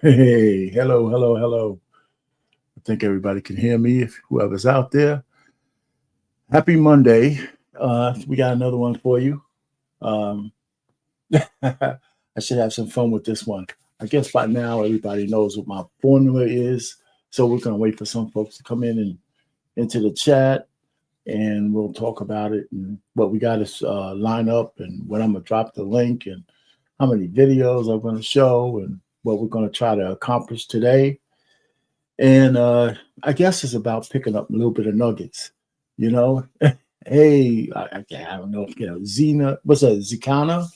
Hey, hello, hello, hello. I think everybody can hear me. If whoever's out there, happy Monday. We got another one for you. Um, I should have some fun with this one. I guess by now everybody knows what my formula is. So we're gonna wait for some folks to come in and into the chat, and we'll talk about it and what we got to line up, and when I'm gonna drop the link, and how many videos I'm gonna show, and what we're gonna try to accomplish today. And I guess it's about picking up a little bit of nuggets, you know. Hey, I don't know if Zena, what's that, Zikana,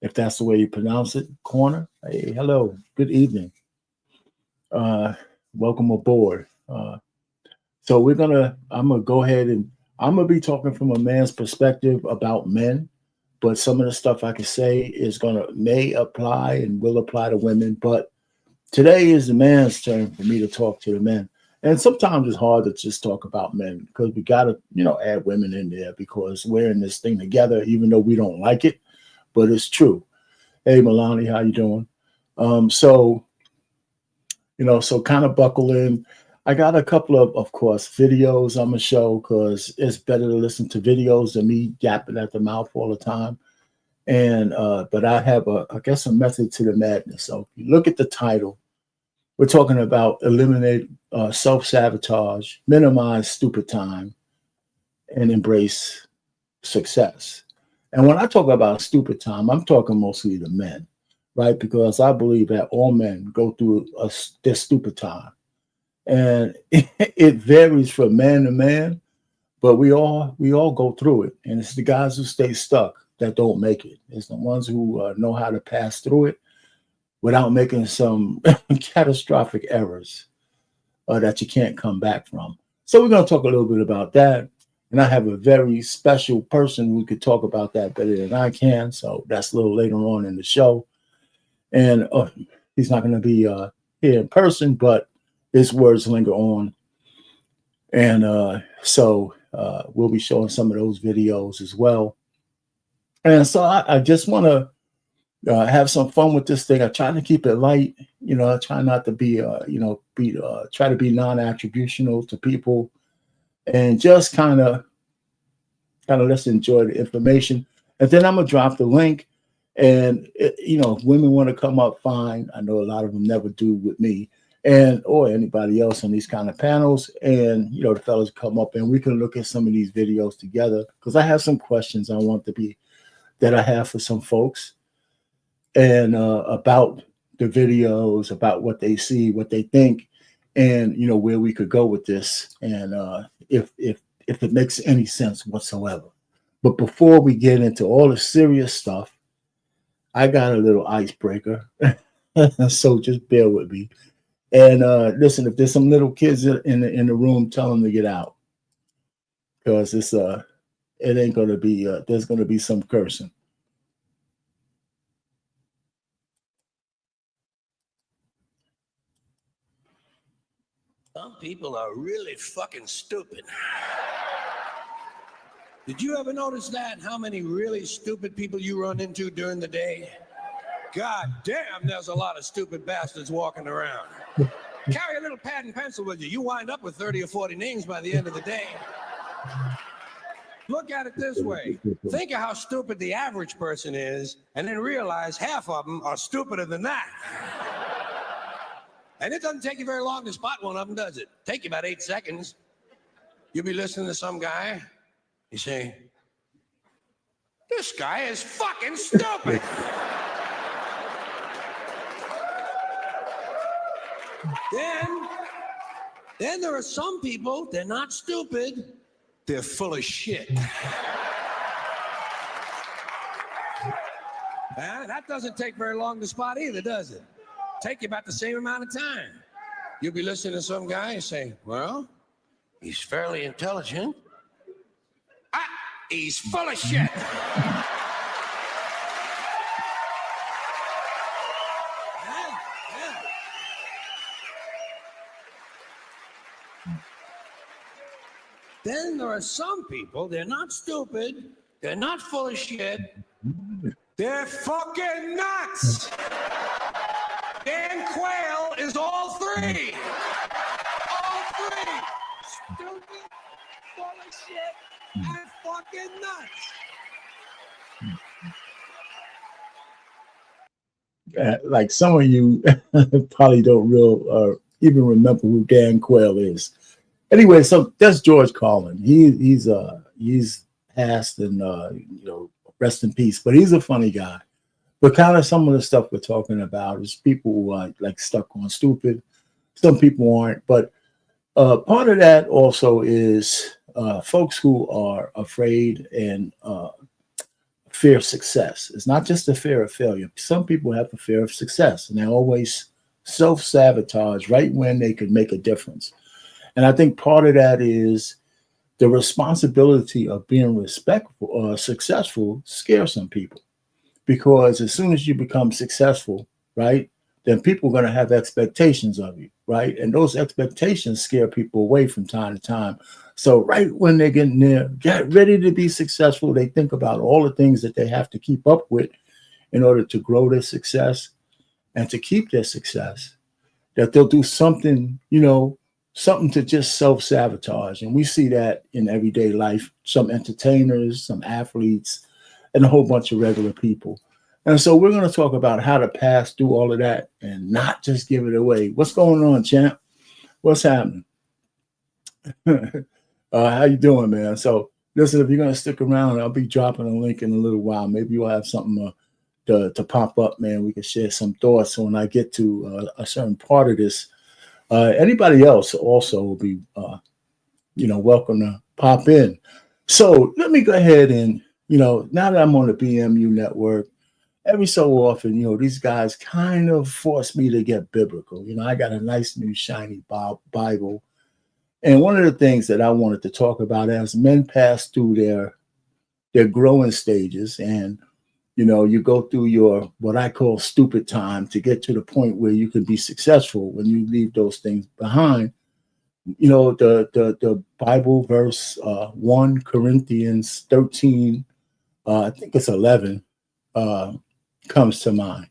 if that's the way you pronounce it, corner. Hey, hello, good evening. Uh, Welcome aboard. So I'm gonna go ahead and I'm gonna be talking from a man's perspective about men, but some of the stuff I can say is gonna may apply and will apply to women, but today is the man's turn for me to talk to the men. And sometimes it's hard to just talk about men because we got to, add women in there because we're in this thing together, even though we don't like it, but it's true. Hey, Milani, how you doing? So, so kind of buckle in. I got a couple of course, videos I'm going to show because it's better to listen to videos than me yapping at the mouth all the time. And, but I have I guess, a method to the madness. So if you look at the title, we're talking about eliminate self-sabotage, minimize stupid time, and embrace success. And when I talk about stupid time, I'm talking mostly to men, right? Because I believe that all men go through their stupid time. And it varies from man to man, but we all go through it. And it's the guys who stay stuck that don't make it. It's the ones who know how to pass through it without making some catastrophic errors that you can't come back from. So we're going to talk a little bit about that. And I have a very special person who could talk about that better than I can. So that's a little later on in the show. And he's not going to be here in person, but his words linger on. And we'll be showing some of those videos as well. And so I just want to have some fun with this thing. I try to keep it light. I try not to be, try to be non-attributional to people, and just let's enjoy the information. And then I'm gonna drop the link. And if women want to come up, fine. I know a lot of them never do with me, and or anybody else on these kind of panels. And the fellas come up, and we can look at some of these videos together because I have some questions that I have for some folks and about the videos, about what they see, what they think, and where we could go with this, and if it makes any sense whatsoever. But before we get into all the serious stuff, I got a little icebreaker, so just bear with me. And listen, if there's some little kids in the room, tell them to get out because it ain't gonna be there's gonna be some cursing. Some people are really fucking stupid. Did you ever notice that? How many really stupid people you run into during the day? God damn, there's a lot of stupid bastards walking around. Carry a little pad and pencil with you. You wind up with 30 or 40 names by the end of the day. Look at it this way. Think of how stupid the average person is, and then realize half of them are stupider than that. And it doesn't take you very long to spot one of them, does it? Take you about 8 seconds. You'll be listening to some guy. You say, this guy is fucking stupid. Then there are some people, they're not stupid, they're full of shit. That doesn't take very long to spot either, does it? Take you about the same amount of time. You'll be listening to some guy and say, well, he's fairly intelligent. He's full of shit. Then there are some people, they're not stupid, they're not full of shit, they're fucking nuts. Dan Quayle is all three. All three. Stupid, full of shit, and fucking nuts. Like some of you probably don't even remember who Dan Quayle is. Anyway, so that's George Carlin. He's passed and rest in peace. But he's a funny guy. But kind of some of the stuff we're talking about is people who are like stuck on stupid. Some people aren't. But part of that also is folks who are afraid and fear of success. It's not just a fear of failure. Some people have a fear of success, and they always self-sabotage right when they could make a difference. And I think part of that is the responsibility of being respectful or successful scares some people. Because as soon as you become successful, right, then people are going to have expectations of you, right? And those expectations scare people away from time to time. So right when they're getting there, get ready to be successful, they think about all the things that they have to keep up with in order to grow their success and to keep their success, that they'll do something, something to just self-sabotage. And we see that in everyday life, some entertainers, some athletes, and a whole bunch of regular people. And so we're going to talk about how to pass through all of that and not just give it away. What's going on, champ? What's happening? How you doing, man? So listen, if you're going to stick around, I'll be dropping a link in a little while. Maybe you'll have something to pop up, man. We can share some thoughts when I get to a certain part of this. Anybody else also will be, welcome to pop in. So let me go ahead and, now that I'm on the BMU network, every so often, these guys kind of force me to get biblical. I got a nice new shiny Bible. And one of the things that I wanted to talk about as men pass through their growing stages, and you go through your what I call stupid time to get to the point where you can be successful when you leave those things behind. The Bible verse 1 Corinthians 13, I think it's 11, comes to mind,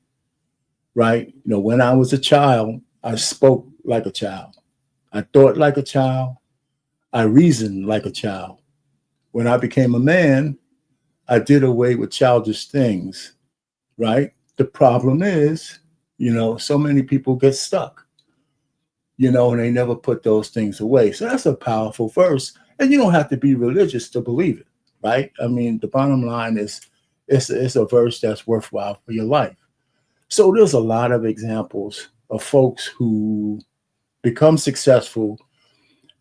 right? When I was a child, I spoke like a child. I thought like a child. I reasoned like a child. When I became a man, I did away with childish things, right? The problem is, so many people get stuck, and they never put those things away. So that's a powerful verse. And you don't have to be religious to believe it, right? I mean, the bottom line is it's a verse that's worthwhile for your life. So there's a lot of examples of folks who become successful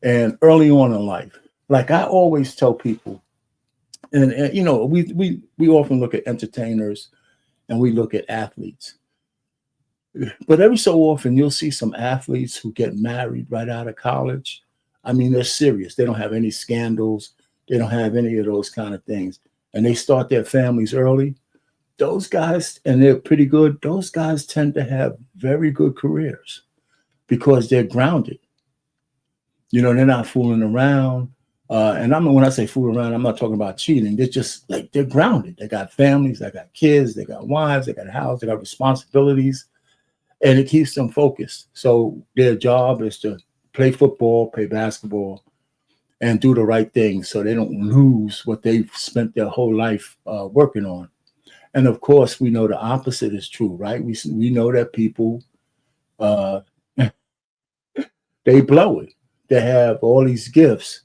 and early on in life. Like I always tell people, and we often look at entertainers and we look at athletes. But every so often you'll see some athletes who get married right out of college. I mean, they're serious. They don't have any scandals. They don't have any of those kind of things. And they start their families early. Those guys, and they're pretty good, those guys tend to have very good careers because they're grounded. They're not fooling around. When I say fool around, I'm not talking about cheating. They're just like, they're grounded. They got families, they got kids, they got wives, they got a house, they got responsibilities, and it keeps them focused. So their job is to play football, play basketball, and do the right thing so they don't lose what they've spent their whole life working on. And of course, we know the opposite is true, right? We know that people, they blow it. They have all these gifts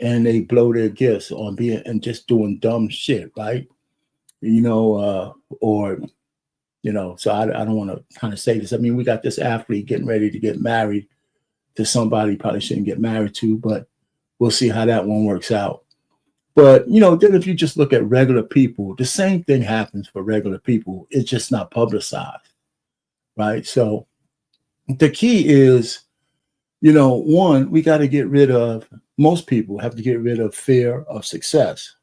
and they blow their gifts on being and just doing dumb shit, right? So I don't want to kind of say this. I mean, we got this athlete getting ready to get married to somebody he probably shouldn't get married to, but we'll see how that one works out. But, then if you just look at regular people, the same thing happens for regular people. It's just not publicized, right? So the key is, one, we got to get rid of, most people have to get rid of fear of success.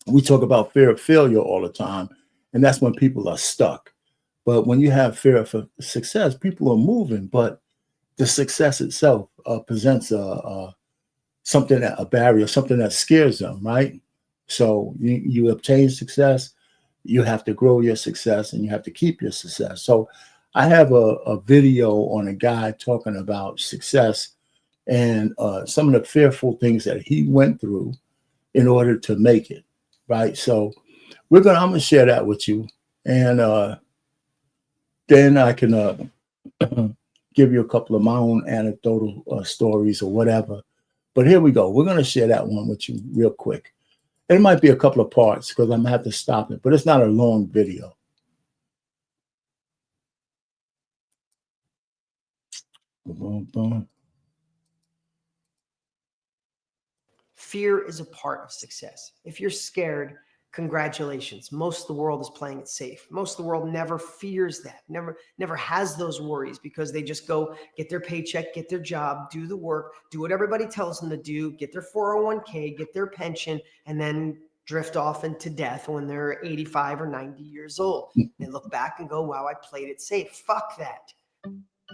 We talk about fear of failure all the time, and that's when people are stuck. But when you have fear of success, people are moving, but the success itself presents a barrier, something that scares them, right? So you obtain success, you have to grow your success, and you have to keep your success. So I have a video on a guy talking about success and some of the fearful things that he went through in order to make it, right? So I'm gonna share that with you, and then I can give you a couple of my own anecdotal stories or whatever. But here we go. We're gonna share that one with you real quick. It might be a couple of parts because I'm gonna have to stop it, but it's not a long video. Boom, boom. Fear is a part of success. If you're scared, congratulations. Most of the world is playing it safe. Most of the world never fears that, never has those worries because they just go get their paycheck, get their job, do the work, do what everybody tells them to do, get their 401k, get their pension, and then drift off into death when they're 85 or 90 years old. They look back and go, wow, I played it safe. Fuck that.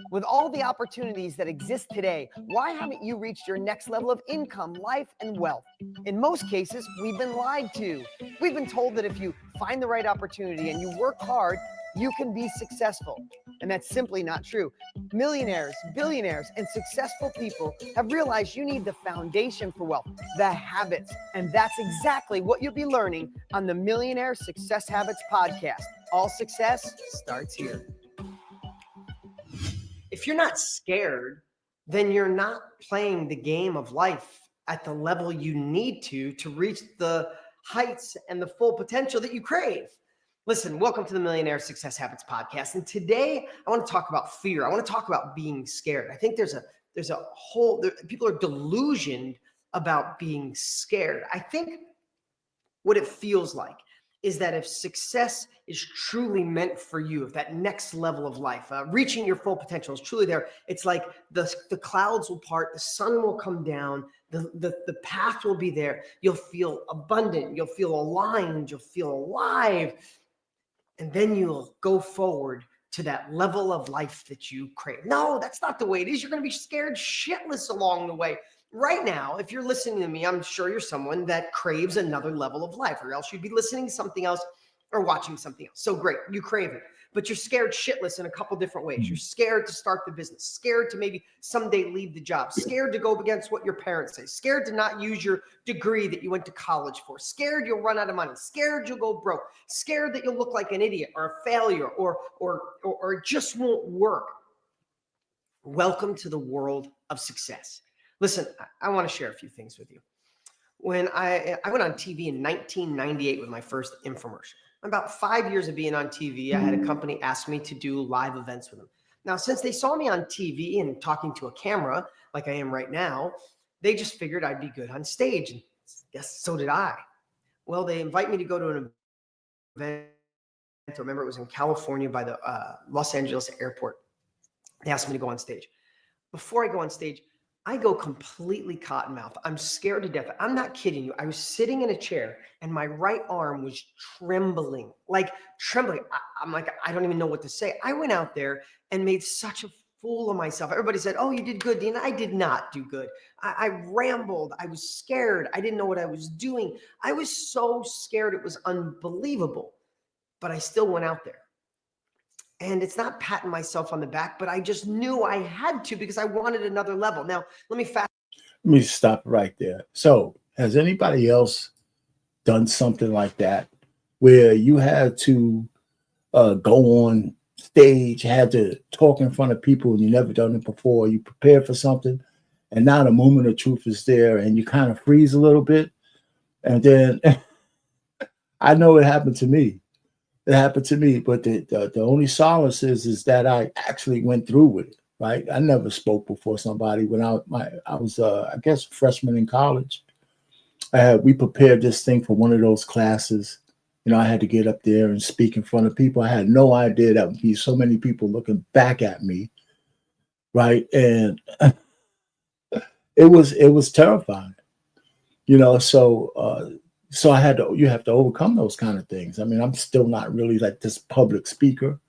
With all the opportunities that exist today, why haven't you reached your next level of income, life, and wealth? In most cases, we've been lied to. We've been told that if you find the right opportunity and you work hard, you can be successful. And that's simply not true. Millionaires, billionaires, and successful people have realized you need the foundation for wealth, the habits. And that's exactly what you'll be learning on the Millionaire Success Habits podcast. All success starts here. If you're not scared, then you're not playing the game of life at the level you need to reach the heights and the full potential that you crave. Listen, welcome to the Millionaire Success Habits podcast. And today I want to talk about fear. I want to talk about being scared. I think there's a whole, people are delusioned about being scared. I think what it feels like is that if success is truly meant for you, if that next level of life, reaching your full potential is truly there, it's like the clouds will part, the sun will come down, the path will be there. You'll feel abundant, you'll feel aligned, you'll feel alive, and then you'll go forward to that level of life that you crave. No, that's not the way it is. You're going to be scared shitless along the way. Right now, if you're listening to me, I'm sure you're someone that craves another level of life, or else you'd be listening to something else or watching something else. So great, you crave it, but you're scared shitless in a couple different ways. You're scared to start the business, scared to maybe someday leave the job, scared to go against what your parents say, scared to not use your degree that you went to college for, scared you'll run out of money, scared you'll go broke, scared that you'll look like an idiot or a failure or it just won't work. Welcome to the world of success. Listen, I want to share a few things with you. When I went on TV in 1998 with my first infomercial. About 5 years of being on TV, I had a company ask me to do live events with them. Now, since they saw me on TV and talking to a camera like I am right now, they just figured I'd be good on stage. And yes, so did I. Well, they invite me to go to an event. I remember it was in California by the Los Angeles airport. They asked me to go on stage. Before I go on stage, I go completely cottonmouth. I'm scared to death. I'm not kidding you. I was sitting in a chair and my right arm was trembling, like trembling. I'm like, I don't even know what to say. I went out there and made such a fool of myself. Everybody said, oh, you did good, Dean. I did not do good. I rambled. I was scared. I didn't know what I was doing. I was so scared. It was unbelievable, but I still went out there. And it's not patting myself on the back, but I just knew I had to because I wanted another level. Now, let me stop right there. So, has anybody else done something like that where you had to go on stage, had to talk in front of people and you never done it before? You prepared for something, and now the moment of truth is there, and you kind of freeze a little bit. And then I know it happened to me. It happened to me, but the only solace is that I actually went through with it. Right? I never spoke before somebody when I was I guess a freshman in college. We prepared this thing for one of those classes. You know, I had to get up there and speak in front of people. I had no idea that would be so many people looking back at me, right? And it was terrifying, you know. So you have to overcome those kind of things. I mean, I'm still not really like this public speaker,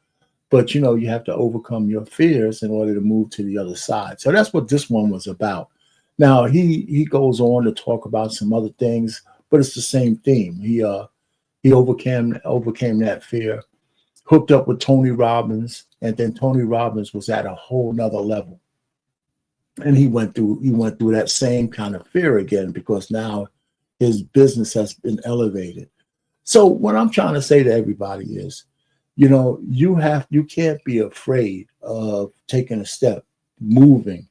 but you know, you have to overcome your fears in order to move to the other side. So that's what this one was about. Now he goes on to talk about some other things, but it's the same theme. He overcame that fear, hooked up with Tony Robbins, and then Tony Robbins was at a whole nother level. And he went through that same kind of fear again because now his business has been elevated. So what I'm trying to say to everybody is, you can't be afraid of taking a step, moving,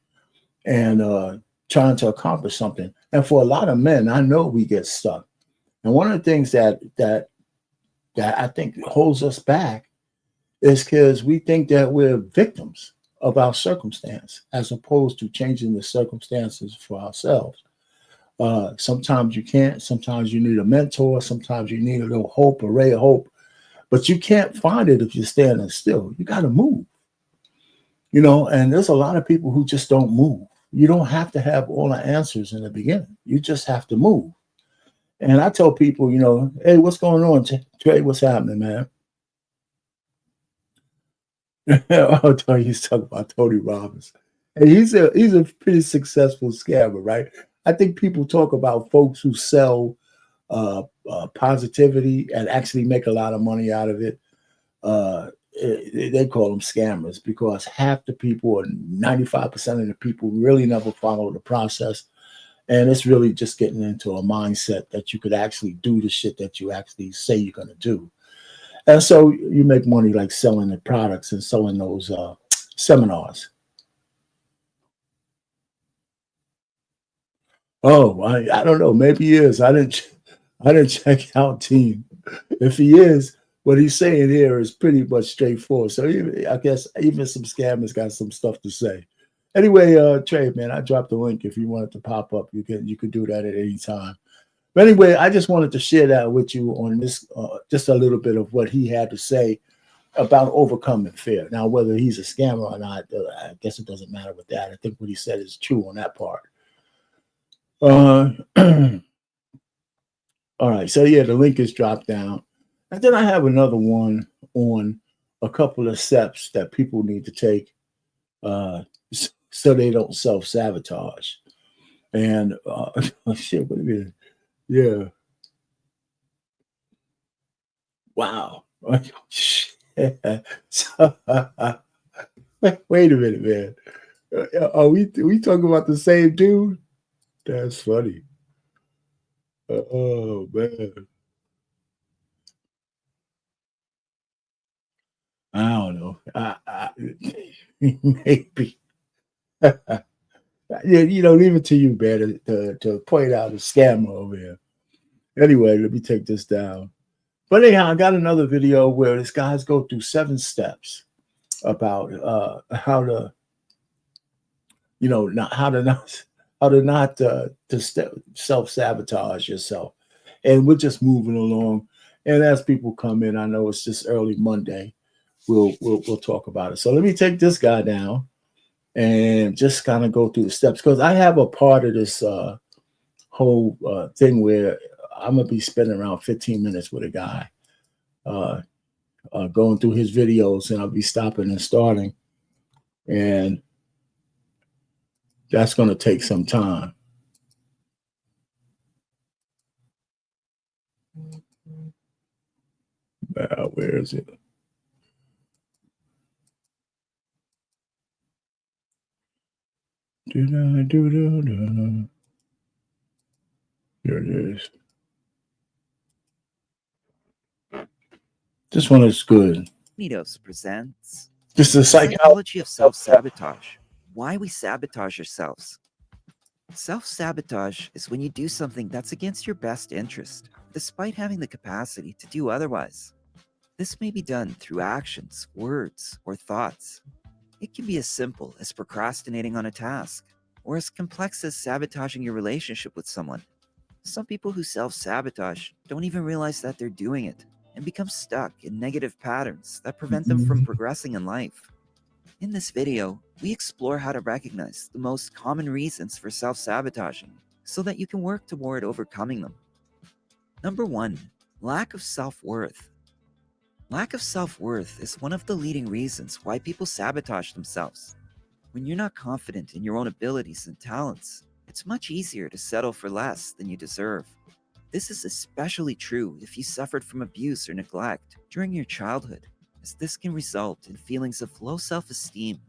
and trying to accomplish something. And for a lot of men, I know we get stuck. And one of the things that I think holds us back is because we think that we're victims of our circumstance as opposed to changing the circumstances for ourselves. Sometimes you can't. Sometimes you need a mentor. Sometimes you need a little hope, a ray of hope. But you can't find it if you're standing still. You got to move. And there's a lot of people who just don't move. You don't have to have all the answers in the beginning. You just have to move. And I tell people, hey, what's going on, Trey? What's happening, man? I'll tell you, he's talking about Tony Robbins. And he's a pretty successful scammer, right? I think people talk about folks who sell positivity and actually make a lot of money out of it. They call them scammers because half the people, or 95% of the people, really never follow the process. And it's really just getting into a mindset that you could actually do the shit that you actually say you're going to do. And so you make money like selling the products and selling those seminars. Oh, I don't know. Maybe he is. I didn't check out Team. If he is, what he's saying here is pretty much straightforward. So I guess even some scammers got some stuff to say. Anyway, Trey, man, I dropped the link. If you want it to pop up, you could do that at any time. But anyway, I just wanted to share that with you on this, just a little bit of what he had to say about overcoming fear. Now, whether he's a scammer or not, I guess it doesn't matter with that. I think what he said is true on that part. All right. So, yeah, the link is dropped down. And then I have another one on a couple of steps that people need to take so they don't self-sabotage. And, shit, wait a minute. Yeah. Wow. So, wait a minute, man. Are we talking about the same dude? That's funny. Oh man, I don't know. Maybe. Yeah, leave it to you, man, to point out a scammer over here. Anyway, let me take this down. But anyhow, I got another video where this guys go through 7 steps about how to, not self-sabotage yourself. And we're just moving along. And as people come in, I know it's just early Monday. We'll talk about it. So let me take this guy down and just kind of go through the steps because I have a part of this whole thing where I'm gonna be spending around 15 minutes with a guy, going through his videos, and I'll be stopping and starting, and that's gonna take some time. Where is it? Here it is. This one is good. Nidos presents This is The a Psychology of Self-Sabotage. Why we sabotage ourselves. Self-sabotage is when you do something that's against your best interest, despite having the capacity to do otherwise. This may be done through actions, words, or thoughts. It can be as simple as procrastinating on a task, or as complex as sabotaging your relationship with someone. Some people who self-sabotage don't even realize that they're doing it, and become stuck in negative patterns that prevent them from progressing in life. In this video, we explore how to recognize the most common reasons for self-sabotaging so that you can work toward overcoming them. Number 1. Lack of self-worth. Lack of self-worth is one of the leading reasons why people sabotage themselves. When you're not confident in your own abilities and talents, it's much easier to settle for less than you deserve. This is especially true if you suffered from abuse or neglect during your childhood. as this can result in feelings of low self-esteem.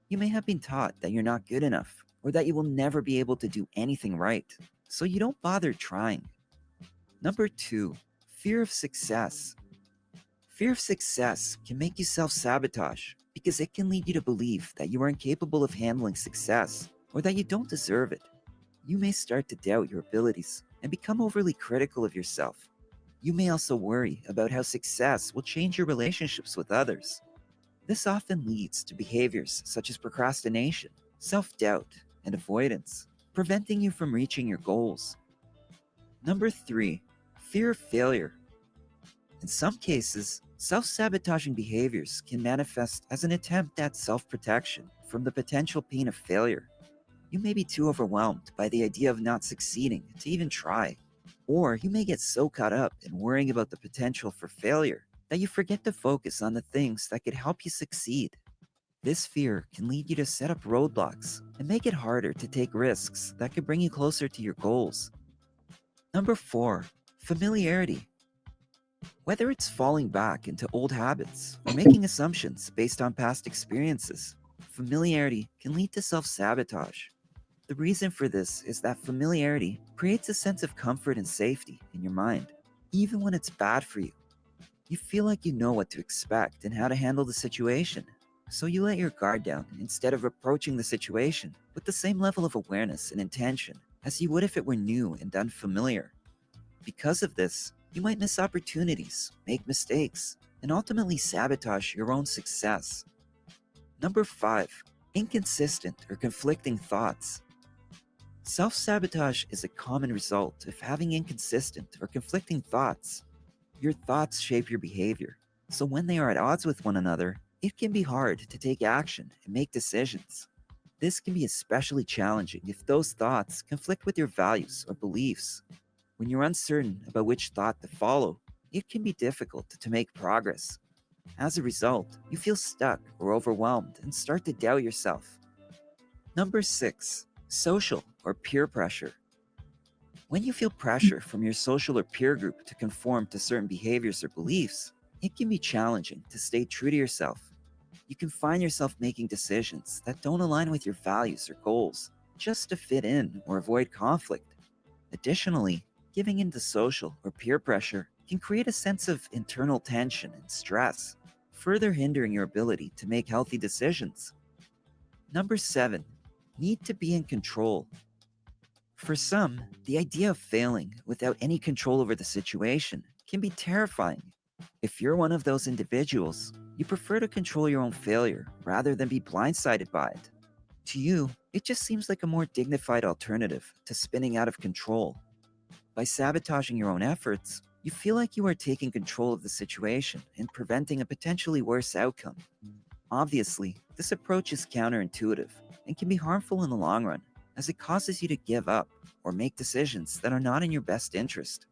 You may have been taught that you're not good enough or that you will never be able to do anything right, so you don't bother trying. Number 2, fear of success. Fear of success can make you self-sabotage because it can lead you to believe that you are incapable of handling success or that you don't deserve it. You may start to doubt your abilities and become overly critical of yourself. You may also worry about how success will change your relationships with others. This often leads to behaviors such as procrastination, self-doubt, and avoidance, preventing you from reaching your goals. Number 3, fear of failure. In some cases, self-sabotaging behaviors can manifest as an attempt at self-protection from the potential pain of failure. You may be too overwhelmed by the idea of not succeeding to even try. Or you may get so caught up in worrying about the potential for failure that you forget to focus on the things that could help you succeed. This fear can lead you to set up roadblocks and make it harder to take risks that could bring you closer to your goals. Number 4, familiarity. Whether it's falling back into old habits or making assumptions based on past experiences, familiarity can lead to self-sabotage. The reason for this is that familiarity creates a sense of comfort and safety in your mind, even when it's bad for you. You feel like you know what to expect and how to handle the situation, so you let your guard down instead of approaching the situation with the same level of awareness and intention as you would if it were new and unfamiliar. Because of this, you might miss opportunities, make mistakes, and ultimately sabotage your own success. Number 5, inconsistent or conflicting thoughts. Self-sabotage is a common result of having inconsistent or conflicting thoughts. Your thoughts shape your behavior, so when they are at odds with one another, it can be hard to take action and make decisions. This can be especially challenging if those thoughts conflict with your values or beliefs. When you're uncertain about which thought to follow, it can be difficult to make progress. As a result, you feel stuck or overwhelmed and start to doubt yourself. Number 6, social or peer pressure. When you feel pressure from your social or peer group to conform to certain behaviors or beliefs, it can be challenging to stay true to yourself. You can find yourself making decisions that don't align with your values or goals just to fit in or avoid conflict. Additionally, giving in to social or peer pressure can create a sense of internal tension and stress, further hindering your ability to make healthy decisions. Number 7, need to be in control. For some, the idea of failing without any control over the situation can be terrifying. If you're one of those individuals, you prefer to control your own failure rather than be blindsided by it. To you, it just seems like a more dignified alternative to spinning out of control. By sabotaging your own efforts, you feel like you are taking control of the situation and preventing a potentially worse outcome. Obviously, this approach is counterintuitive and can be harmful in the long run, as it causes you to give up or make decisions that are not in your best interest.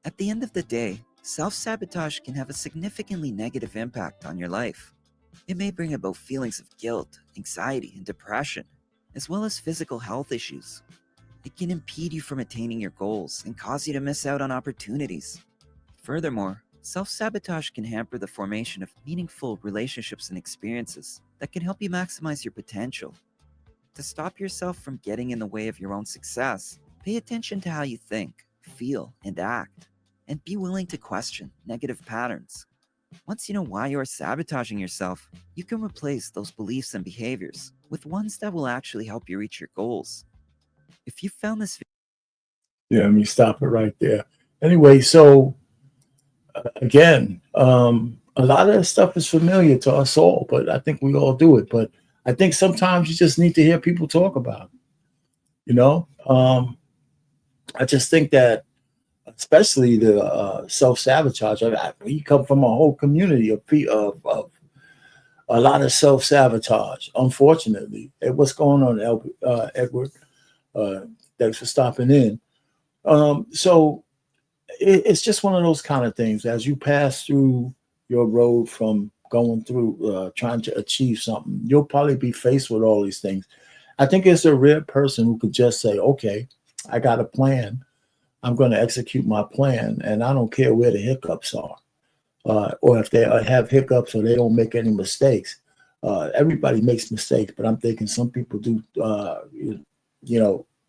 At the end of the day, self-sabotage can have a significantly negative impact on your life. It may bring about feelings of guilt, anxiety, and depression, as well as physical health issues. It can impede you from attaining your goals and cause you to miss out on opportunities. Furthermore, self-sabotage can hamper the formation of meaningful relationships and experiences that can help you maximize your potential. To stop yourself from getting in the way of your own success, pay attention to how you think, feel, and act, and be willing to question negative patterns. Once you know why you are sabotaging yourself, you can replace those beliefs and behaviors with ones that will actually help you reach your goals. If you found this Yeah, let me stop it right there. Anyway, so again, a lot of that stuff is familiar to us all, but I think we all do it. But I think sometimes you just need to hear people talk about it, you know? I just think that, especially the self-sabotage, we come from a whole community of a lot of self-sabotage, unfortunately. Hey, what's going on, Edward? Thanks for stopping in. So it's just one of those kind of things. As you pass through your road from going through trying to achieve something, you'll probably be faced with all these things. I think it's a rare person who could just say, okay, I got a plan. I'm going to execute my plan, and I don't care where the hiccups are. or if they have hiccups or they don't make any mistakes. Everybody makes mistakes, but I'm thinking some people do,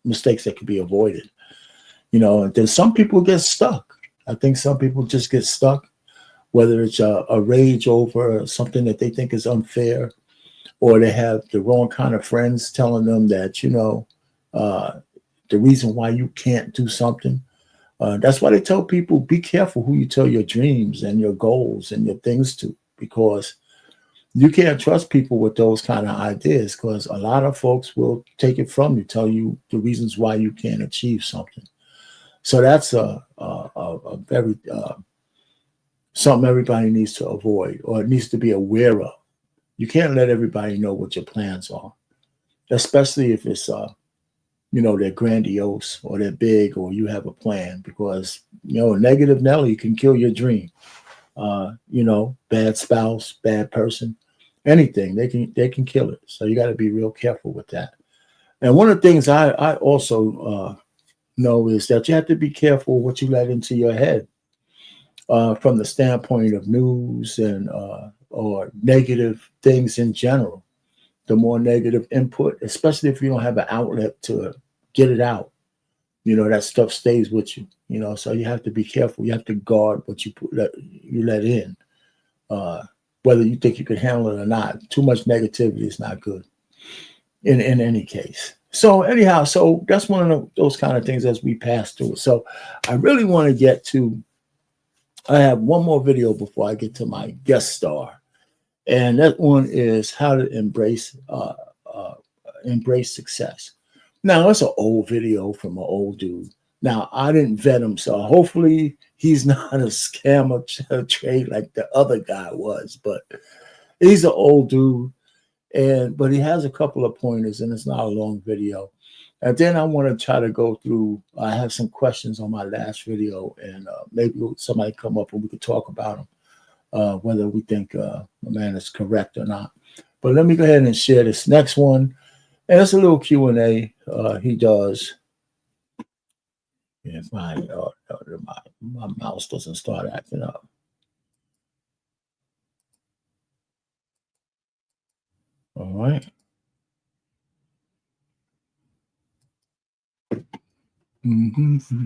mistakes that can be avoided. And then some people get stuck. I think some people just get stuck, whether it's a rage over something that they think is unfair, or they have the wrong kind of friends telling them that, uh, the reason why you can't do something. That's why they tell people be careful who you tell your dreams and your goals and your things to, because you can't trust people with those kind of ideas, because a lot of folks will take it from you, tell you the reasons why you can't achieve something. So that's a very something everybody needs to avoid or needs to be aware of. You can't let everybody know what your plans are, especially if it's they're grandiose or they're big or you have a plan, because a negative Nelly can kill your dream. Bad spouse, bad person, anything they can kill it. So you got to be real careful with that. And one of the things I also know is that you have to be careful what you let into your head, from the standpoint of news and or negative things in general. The more negative input, especially if you don't have an outlet to get it out, that stuff stays with you. So you have to be careful. You have to guard what you let in, uh, whether you think you can handle it or not. Too much negativity is not good in any case. So anyhow, so that's one of those kind of things as we pass through. So I really want to get to. I have one more video before I get to my guest star, and that one is how to uh, embrace success. Now it's an old video from an old dude. Now I didn't vet him, so hopefully he's not a scammer trade like the other guy was. But he's an old dude, but he has a couple of pointers, and it's not a long video. And then I want to try to go through. I have some questions on my last video, and maybe somebody come up and we could talk about them, whether we think the man is correct or not. But let me go ahead and share this next one, and it's a little Q&A he does. If my mouse doesn't start acting up. All right. Mm-hmm.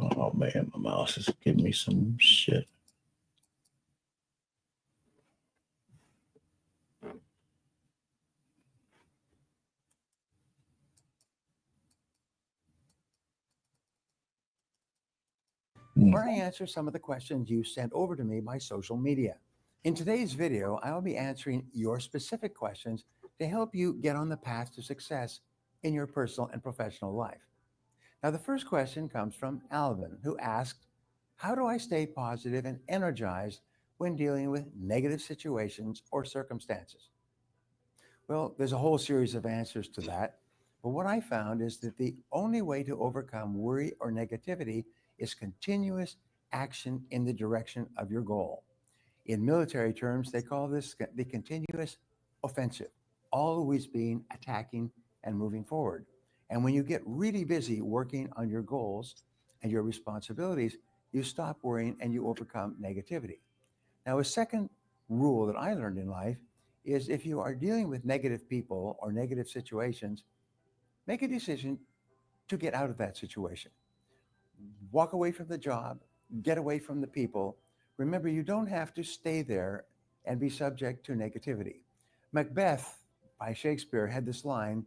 Oh man, my mouse is giving me some shit. Where I answer some of the questions you sent over to me by social media. In today's video, I will be answering your specific questions to help you get on the path to success in your personal and professional life. Now, the first question comes from Alvin, who asked, how do I stay positive and energized when dealing with negative situations or circumstances? Well, there's a whole series of answers to that. But what I found is that the only way to overcome worry or negativity is continuous action in the direction of your goal. In military terms, they call this the continuous offensive, always being attacking and moving forward. And when you get really busy working on your goals and your responsibilities, you stop worrying and you overcome negativity. Now, a second rule that I learned in life is if you are dealing with negative people or negative situations, make a decision to get out of that situation. Walk away from the job, get away from the people. Remember, you don't have to stay there and be subject to negativity. Macbeth by Shakespeare had this line,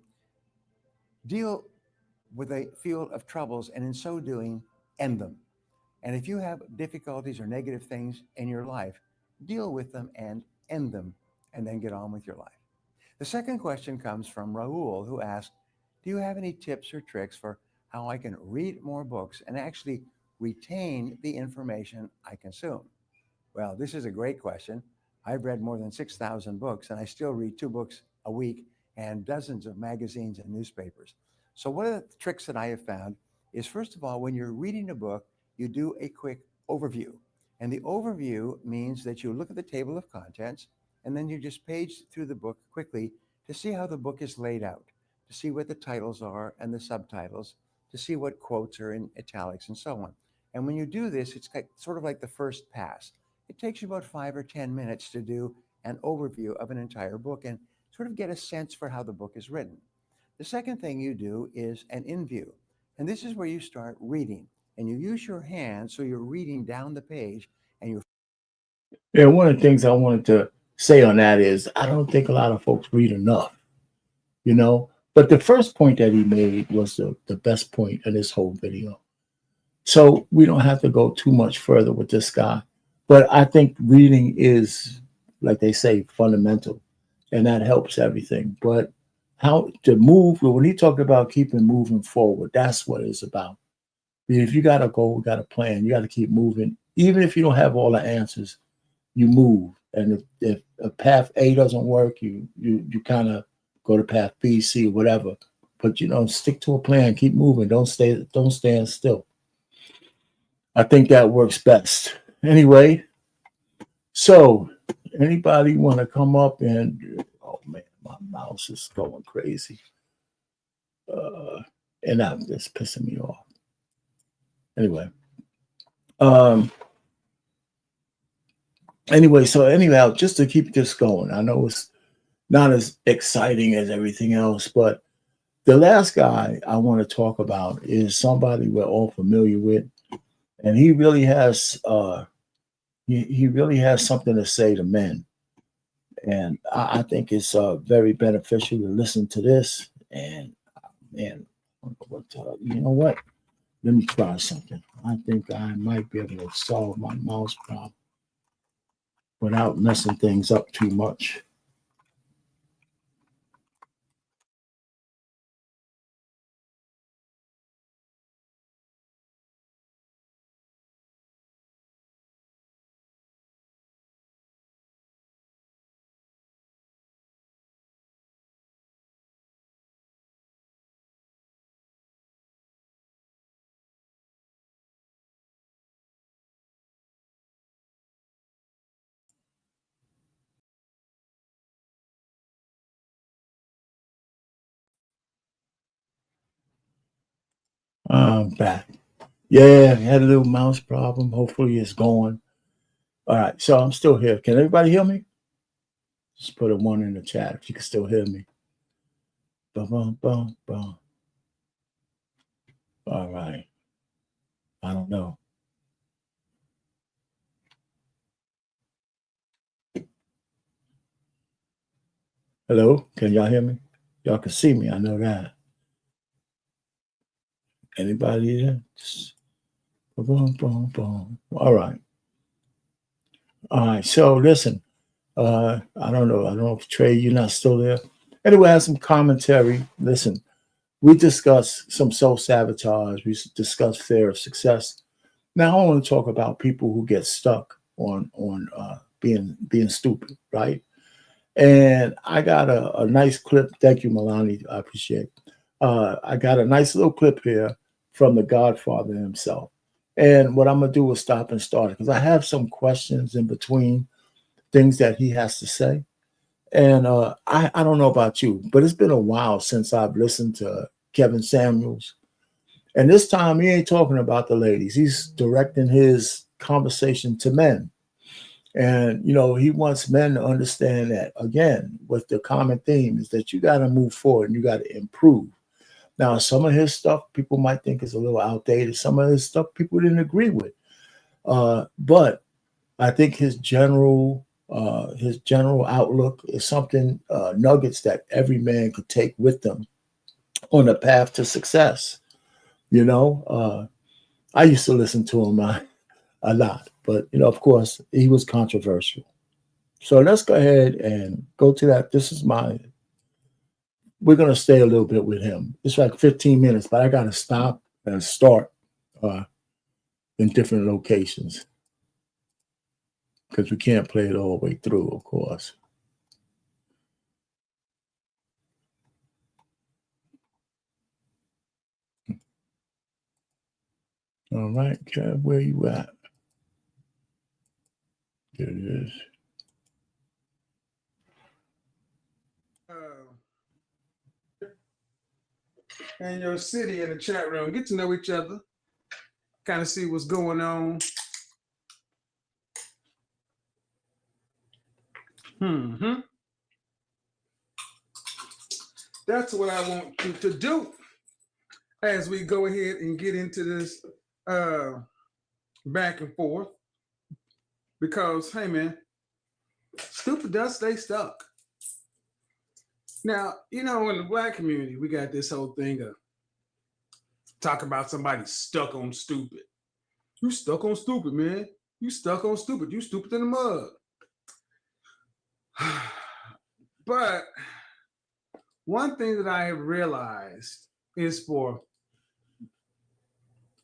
deal with a field of troubles and in so doing, end them. And if you have difficulties or negative things in your life, deal with them and end them, and then get on with your life. The second question comes from Raul, who asked, do you have any tips or tricks for how I can read more books and actually retain the information I consume? Well, this is a great question. I've read more than 6,000 books, and I still read 2 books a week and dozens of magazines and newspapers. So, one of the tricks that I have found is, first of all, when you're reading a book, you do a quick overview. And the overview means that you look at the table of contents and then you just page through the book quickly to see how the book is laid out, to see what the titles are and the subtitles, to see what quotes are in italics and so on. And when you do this, it's sort of like the first pass. It takes you about 5 or 10 minutes to do an overview of an entire book and sort of get a sense for how the book is written. The second thing you do is an in-view. And this is where you start reading. And you use your hands so you're reading down the page and you're Yeah, one of the things I wanted to say on that is I don't think a lot of folks read enough, you know. But the first point that he made was the best point in this whole video. So we don't have to go too much further with this guy. But I think reading is, like they say, fundamental, and that helps everything. But how to move, when he talked about keeping moving forward, that's what it's about. I mean, if you got a goal, got a plan, you got to keep moving. Even if you don't have all the answers, you move. And if a path A doesn't work, you kind of go to path B, C, whatever. But stick to a plan, keep moving. Don't stand still. I think that works best. Anyway, so anybody want to come up and oh man, my mouse is going crazy. And that's just pissing me off. Anyway. So anyhow, just to keep this going, I know it's not as exciting as everything else, but the last guy I want to talk about is somebody we're all familiar with, and he really has he really has something to say to men, and I think it's very beneficial to listen to this. And man, you know what? Let me try something. I think I might be able to solve my mouse problem without messing things up too much. I'm back. Yeah, had a little mouse problem. Hopefully it's going. All right, so I'm still here. Can everybody hear me? Just put a one in the chat if you can still hear me. Bum, bum, bum, bum. All right. I don't know. Hello? Can y'all hear me? Y'all can see me. I know that. Anybody there? Just boom, boom, boom. All right. All right. So listen, I don't know. I don't know if Trey, you're not still there. Anyway, I have some commentary. Listen, we discussed some self-sabotage. We discussed fear of success. Now I want to talk about people who get stuck on being stupid, right? And I got a nice clip. Thank you, Milani. I appreciate it. I got a nice little clip here from the Godfather himself. And what I'm gonna do is stop and start it because I have some questions in between things that he has to say. And I don't know about you, but it's been a while since I've listened to Kevin Samuels. And this time he ain't talking about the ladies. He's directing his conversation to men. And, he wants men to understand that, again, with the common theme is that you got to move forward and you got to improve. Now, some of his stuff people might think is a little outdated. Some of his stuff people didn't agree with. But I think his general outlook is something, nuggets that every man could take with them on the path to success. I used to listen to him a lot, but of course, he was controversial. So let's go ahead and go to that. We're going to stay a little bit with him. It's like 15 minutes, but I got to stop and start in different locations because we can't play it all the way through, of course. All right, Kev, where you at? There it is. and your city in the chat room. Get to know each other. Kind of see what's going on. That's what I want you to do as we go ahead and get into this back and forth. Because, hey, man, stupid does stay stuck. Now, in the Black community, we got this whole thing of talking about somebody stuck on stupid. You stuck on stupid, man. You stuck on stupid. You stupid in the mud. But one thing that I have realized is for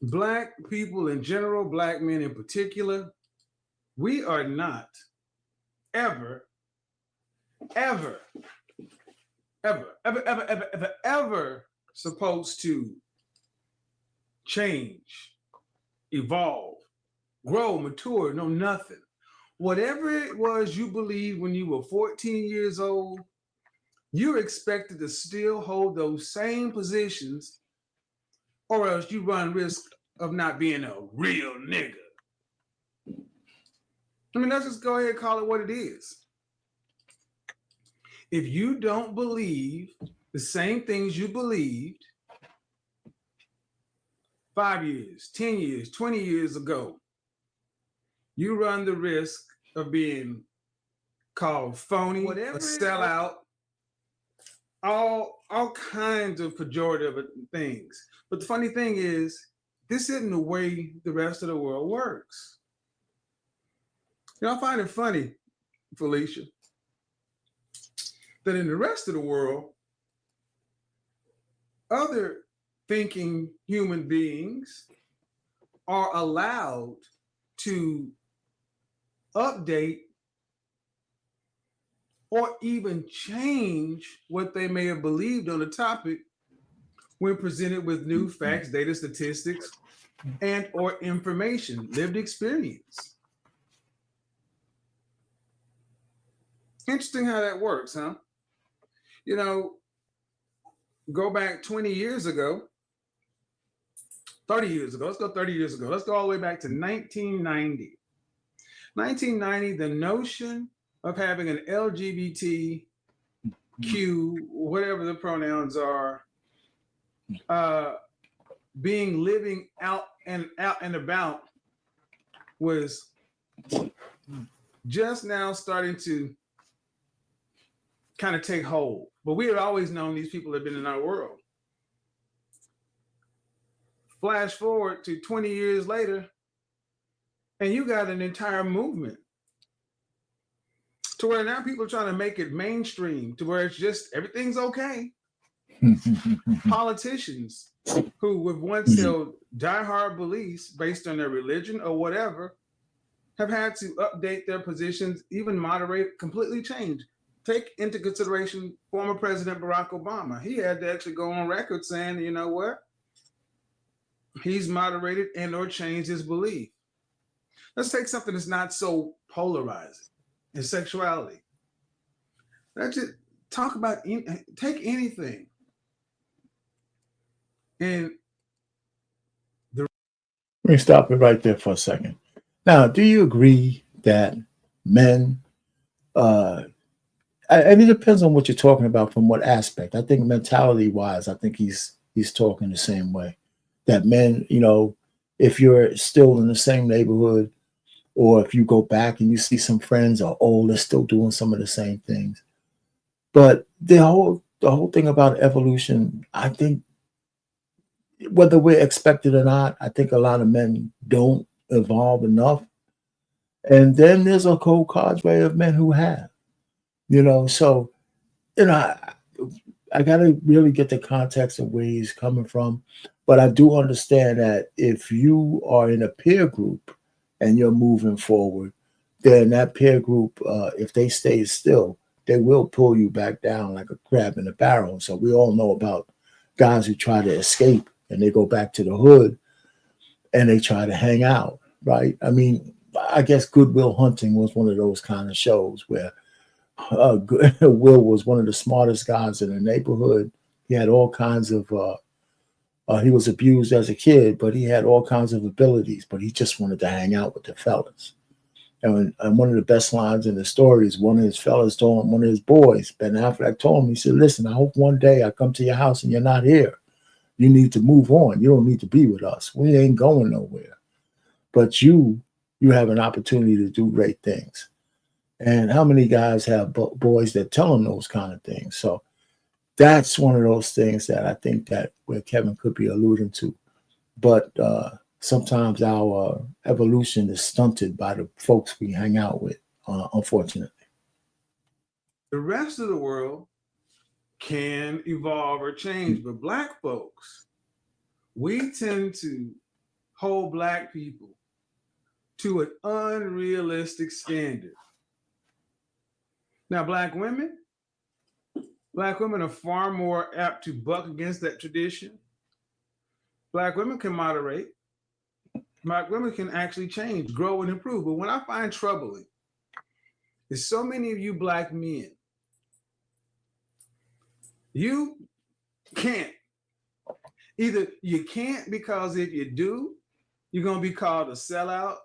Black people in general, Black men in particular, we are not ever supposed to change, evolve, grow, mature, no nothing. Whatever it was you believed when you were 14 years old, you're expected to still hold those same positions, or else you run risk of not being a real nigga. I mean, let's just go ahead and call it what it is. If you don't believe the same things you believed 5 years, 10 years, 20 years ago, you run the risk of being called phony, a sellout, all kinds of pejorative things. But the funny thing is, this isn't the way the rest of the world works. I find it funny, Felicia, that in the rest of the world, other thinking human beings are allowed to update or even change what they may have believed on a topic when presented with new facts, data, statistics, and or information, lived experience. Interesting how that works, huh? Go back 20 years ago, 30 years ago. Let's go 30 years ago. Let's go all the way back to 1990. 1990, the notion of having an LGBTQ, whatever the pronouns are, living out and about was just now starting to kind of take hold. But we had always known these people had been in our world. Flash forward to 20 years later, and you got an entire movement to where now people are trying to make it mainstream, to where it's just everything's okay. Politicians who have once held diehard beliefs based on their religion or whatever have had to update their positions, even moderate, completely change. Take into consideration former President Barack Obama. He had to actually go on record saying, you know what? He's moderated and or changed his belief. Let's take something that's not so polarizing in sexuality. Let's just talk about, take anything. And let me stop it right there for a second. Now, do you agree that men, and it depends on what you're talking about from what aspect. I think mentality wise, I think he's talking the same way. That men, if you're still in the same neighborhood, or if you go back and you see some friends are old, they're still doing some of the same things. But the whole thing about evolution, I think, whether we're expected or not, I think a lot of men don't evolve enough. And then there's a cold cadre of men who have, so, I got to really get the context of where he's coming from. But I do understand that if you are in a peer group and you're moving forward, then that peer group, if they stay still, they will pull you back down like a crab in a barrel. So we all know about guys who try to escape and they go back to the hood and they try to hang out, right? I mean, I guess Good Will Hunting was one of those kind of shows where Will was one of the smartest guys in the neighborhood. He had all kinds of He was abused as a kid, but he had all kinds of abilities, but he just wanted to hang out with the fellas. And one of the best lines in the story is one of his fellas told him, one of his boys, Ben Affleck, told him, he said, listen, I hope one day I come to your house and you're not here. You need to move on. You don't need to be with us. We ain't going nowhere. But you have an opportunity to do great things. And how many guys have boys that tell them those kind of things? So that's one of those things that I think that where Kevin could be alluding to. But sometimes our evolution is stunted by the folks we hang out with, unfortunately. The rest of the world can evolve or change, but Black folks, we tend to hold Black people to an unrealistic standard. Now, Black women are far more apt to buck against that tradition. Black women can moderate. Black women can actually change, grow, and improve. But what I find troubling is so many of you Black men, you can't. Either you can't because if you do, you're going to be called a sellout,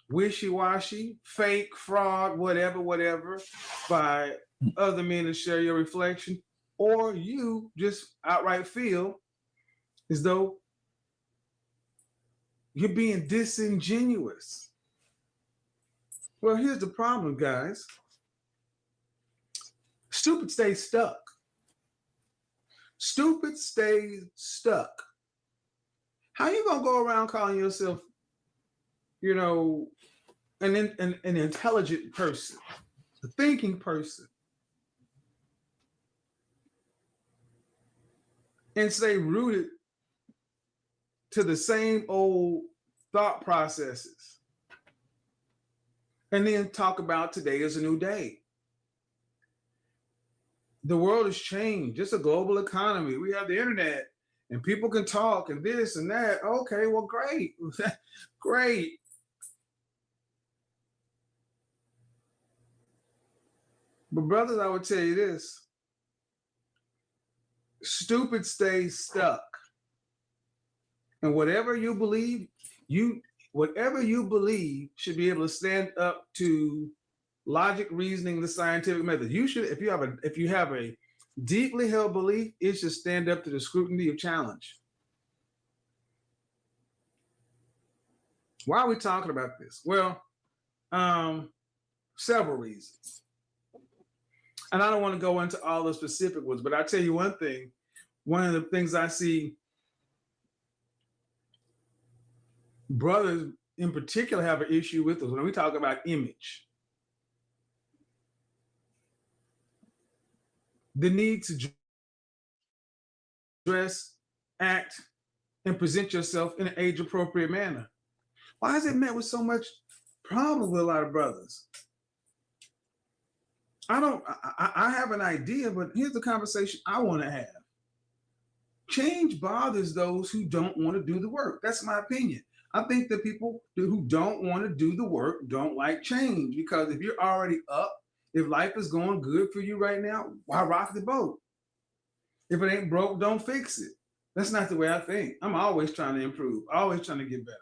wishy-washy, fake, fraud, whatever, by other men that share your reflection, or you just outright feel as though you're being disingenuous. Well, here's the problem, guys. Stupid stays stuck. Stupid stays stuck. How you gonna go around calling yourself, an intelligent person, a thinking person, and stay rooted to the same old thought processes, and then talk about today is a new day? The world has changed. It's a global economy. We have the internet and people can talk and this and that. Okay, well, great. Great. But brothers, I would tell you this. Stupid stays stuck. And whatever you believe should be able to stand up to logic, reasoning, the scientific method. You should, if you have a deeply held belief, it should stand up to the scrutiny of challenge. Why are we talking about this? Well, several reasons. And I don't want to go into all the specific ones, but I'll tell you one thing. One of the things I see brothers in particular have an issue with is when we talk about image. The need to dress, act, and present yourself in an age-appropriate manner. Why is it met with so much problem with a lot of brothers? I have an idea, but here's the conversation I want to have. Change bothers those who don't want to do the work. That's my opinion. I think that people who don't want to do the work don't like change, because if you're already up, if life is going good for you right now, why rock the boat? If it ain't broke, don't fix it. That's not the way I think. I'm always trying to improve, always trying to get better.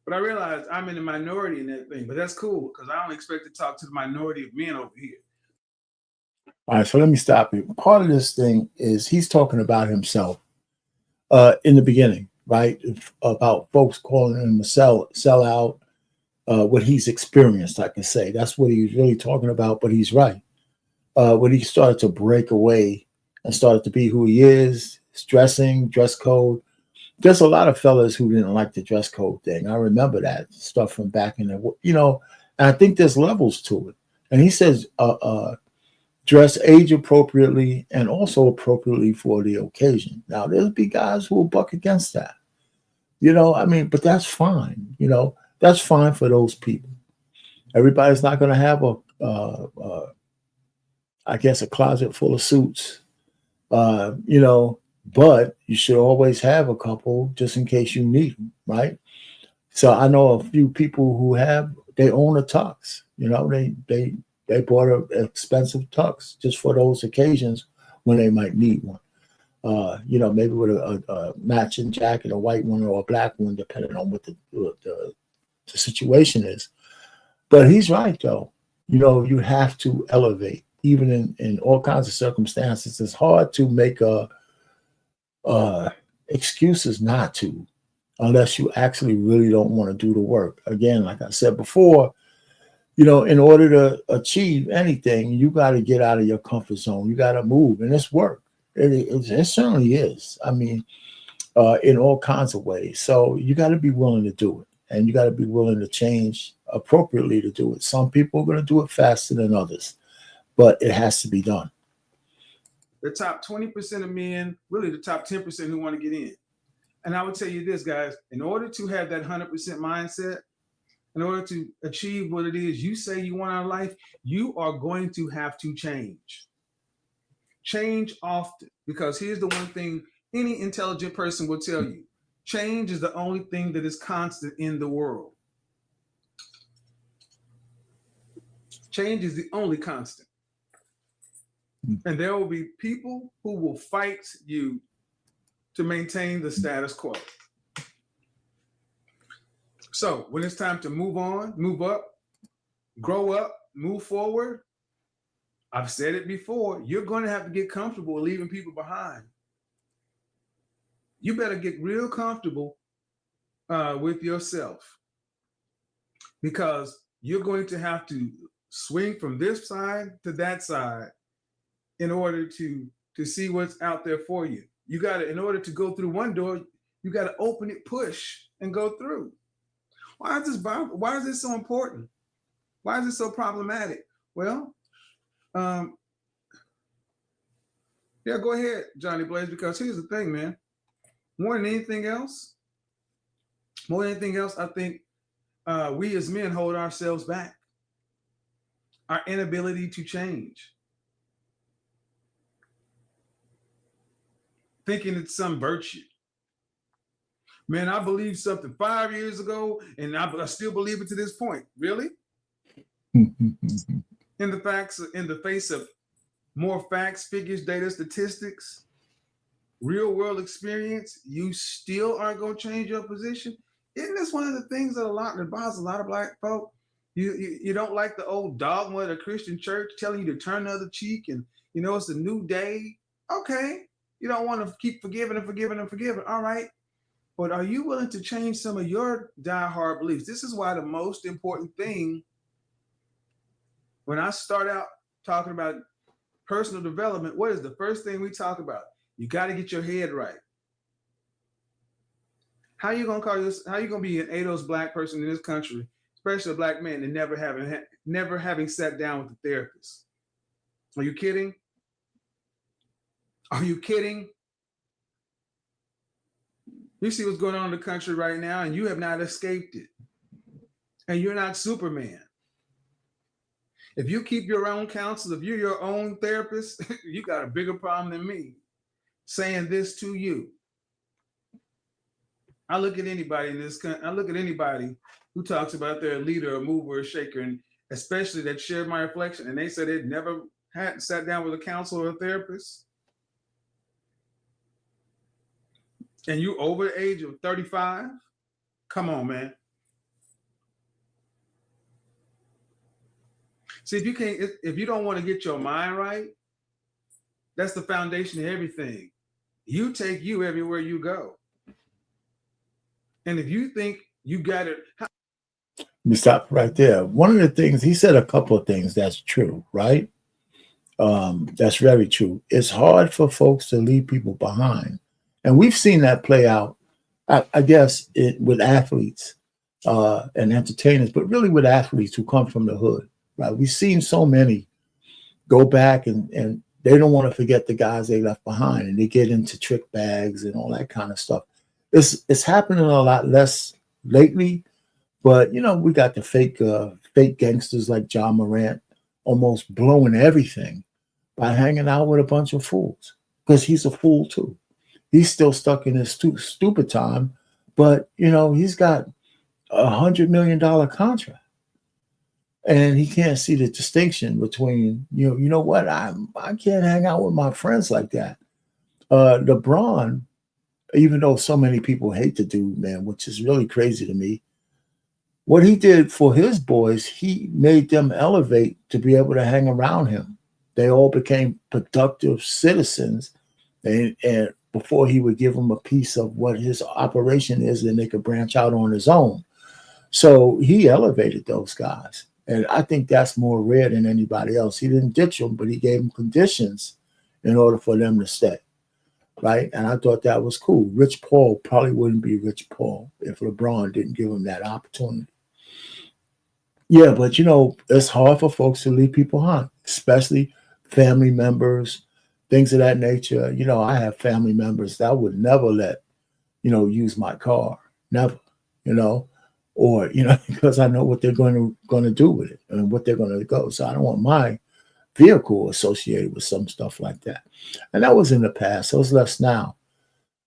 But I realize I'm in the minority in that thing, but that's cool because I don't expect to talk to the minority of men over here. All right, so let me stop you. Part of this thing is he's talking about himself in the beginning, right? About folks calling him a sellout, what he's experienced, I can say. That's what he's really talking about, but he's right. When he started to break away and started to be who he is, his dress code. There's a lot of fellas who didn't like the dress code thing. I remember that stuff from back in the, and I think there's levels to it. And he says, dress age appropriately and also appropriately for the occasion. Now, there'll be guys who will buck against that, but that's fine. That's fine for those people. Everybody's not going to have a closet full of suits, but you should always have a couple just in case you need them, right? So I know a few people who they own a tux, they bought an expensive tux just for those occasions when they might need one. maybe with a matching jacket, a white one or a black one, depending on what the situation is. But he's right, though. You have to elevate, even in all kinds of circumstances. It's hard to make excuses not to, unless you actually really don't want to do the work. Again, like I said before, in order to achieve anything, you got to get out of your comfort zone. You got to move, and it's work. It certainly is. I mean, in all kinds of ways. So you got to be willing to do it, and you got to be willing to change appropriately to do it. Some people are going to do it faster than others, but it has to be done. The top 20% of men, really the top 10% who want to get in. And I would tell you this, guys, in order to have that 100% mindset, in order to achieve what it is you say you want out of life, you are going to have to change. Change often, because here's the one thing any intelligent person will tell you. Change is the only thing that is constant in the world. Change is the only constant. And there will be people who will fight you to maintain the status quo. So when it's time to move on, move up, grow up, move forward, I've said it before, you're going to have to get comfortable with leaving people behind. You better get real comfortable with yourself, because you're going to have to swing from this side to that side in order to see what's out there for you. You got to, in order to go through one door, you got to open it, push, and go through. Why is this so important? Why is it so problematic? Well, yeah, go ahead, Johnny Blaze, because here's the thing, man. More than anything else, I think we as men hold ourselves back. Our inability to change. Thinking it's some virtue. Man, I believed something 5 years ago, and I still believe it to this point. Really? In the face of more facts, figures, data, statistics, real world experience, you still aren't going to change your position? Isn't this one of the things that bothers a lot of black folk? You don't like the old dogma of the Christian church telling you to turn the other cheek, and it's a new day. Okay. You don't want to keep forgiving and forgiving and forgiving. All right. But are you willing to change some of your diehard beliefs? This is why the most important thing, when I start out talking about personal development, what is the first thing we talk about? You got to get your head right. How you gonna be an ADOS black person in this country, especially a black man, and never having sat down with a therapist? Are you kidding? Are you kidding? You see what's going on in the country right now, and you have not escaped it. And you're not Superman. If you keep your own counsel, if you're your own therapist, you got a bigger problem than me saying this to you. I look at anybody who talks about their leader, a mover, or shaker, and especially that shared my reflection, and they said they'd never had sat down with a counselor or a therapist. And you over the age of 35? Come on, man. See, if you don't want to get your mind right, that's the foundation of everything. You take you everywhere you go. And if you think you got it. Let me stop right there. One of the things, he said a couple of things that's true, right? That's very true. It's hard for folks to leave people behind. And we've seen that play out, I guess, with athletes and entertainers, but really with athletes who come from the hood, right? We've seen so many go back and they don't want to forget the guys they left behind, and they get into trick bags and all that kind of stuff. It's happening a lot less lately, but we got the fake gangsters like John Morant almost blowing everything by hanging out with a bunch of fools, because he's a fool too. He's still stuck in his stupid time, but he's got $100 million contract, and he can't see the distinction between what I can't hang out with my friends like that. LeBron, even though so many people hate the dude, man, which is really crazy to me, what he did for his boys, he made them elevate to be able to hang around him. They all became productive citizens, and before he would give them a piece of what his operation is, then they could branch out on his own. So he elevated those guys. And I think that's more rare than anybody else. He didn't ditch them, but he gave them conditions in order for them to stay. Right. And I thought that was cool. Rich Paul probably wouldn't be Rich Paul if LeBron didn't give him that opportunity. Yeah, but it's hard for folks to leave people behind, especially family members, things of that nature. I have family members that I would never let, use my car. Never, you know, or, because I know what they're going to do with it and what they're going to go. So I don't want my vehicle associated with some stuff like that. And that was in the past. So it's less now.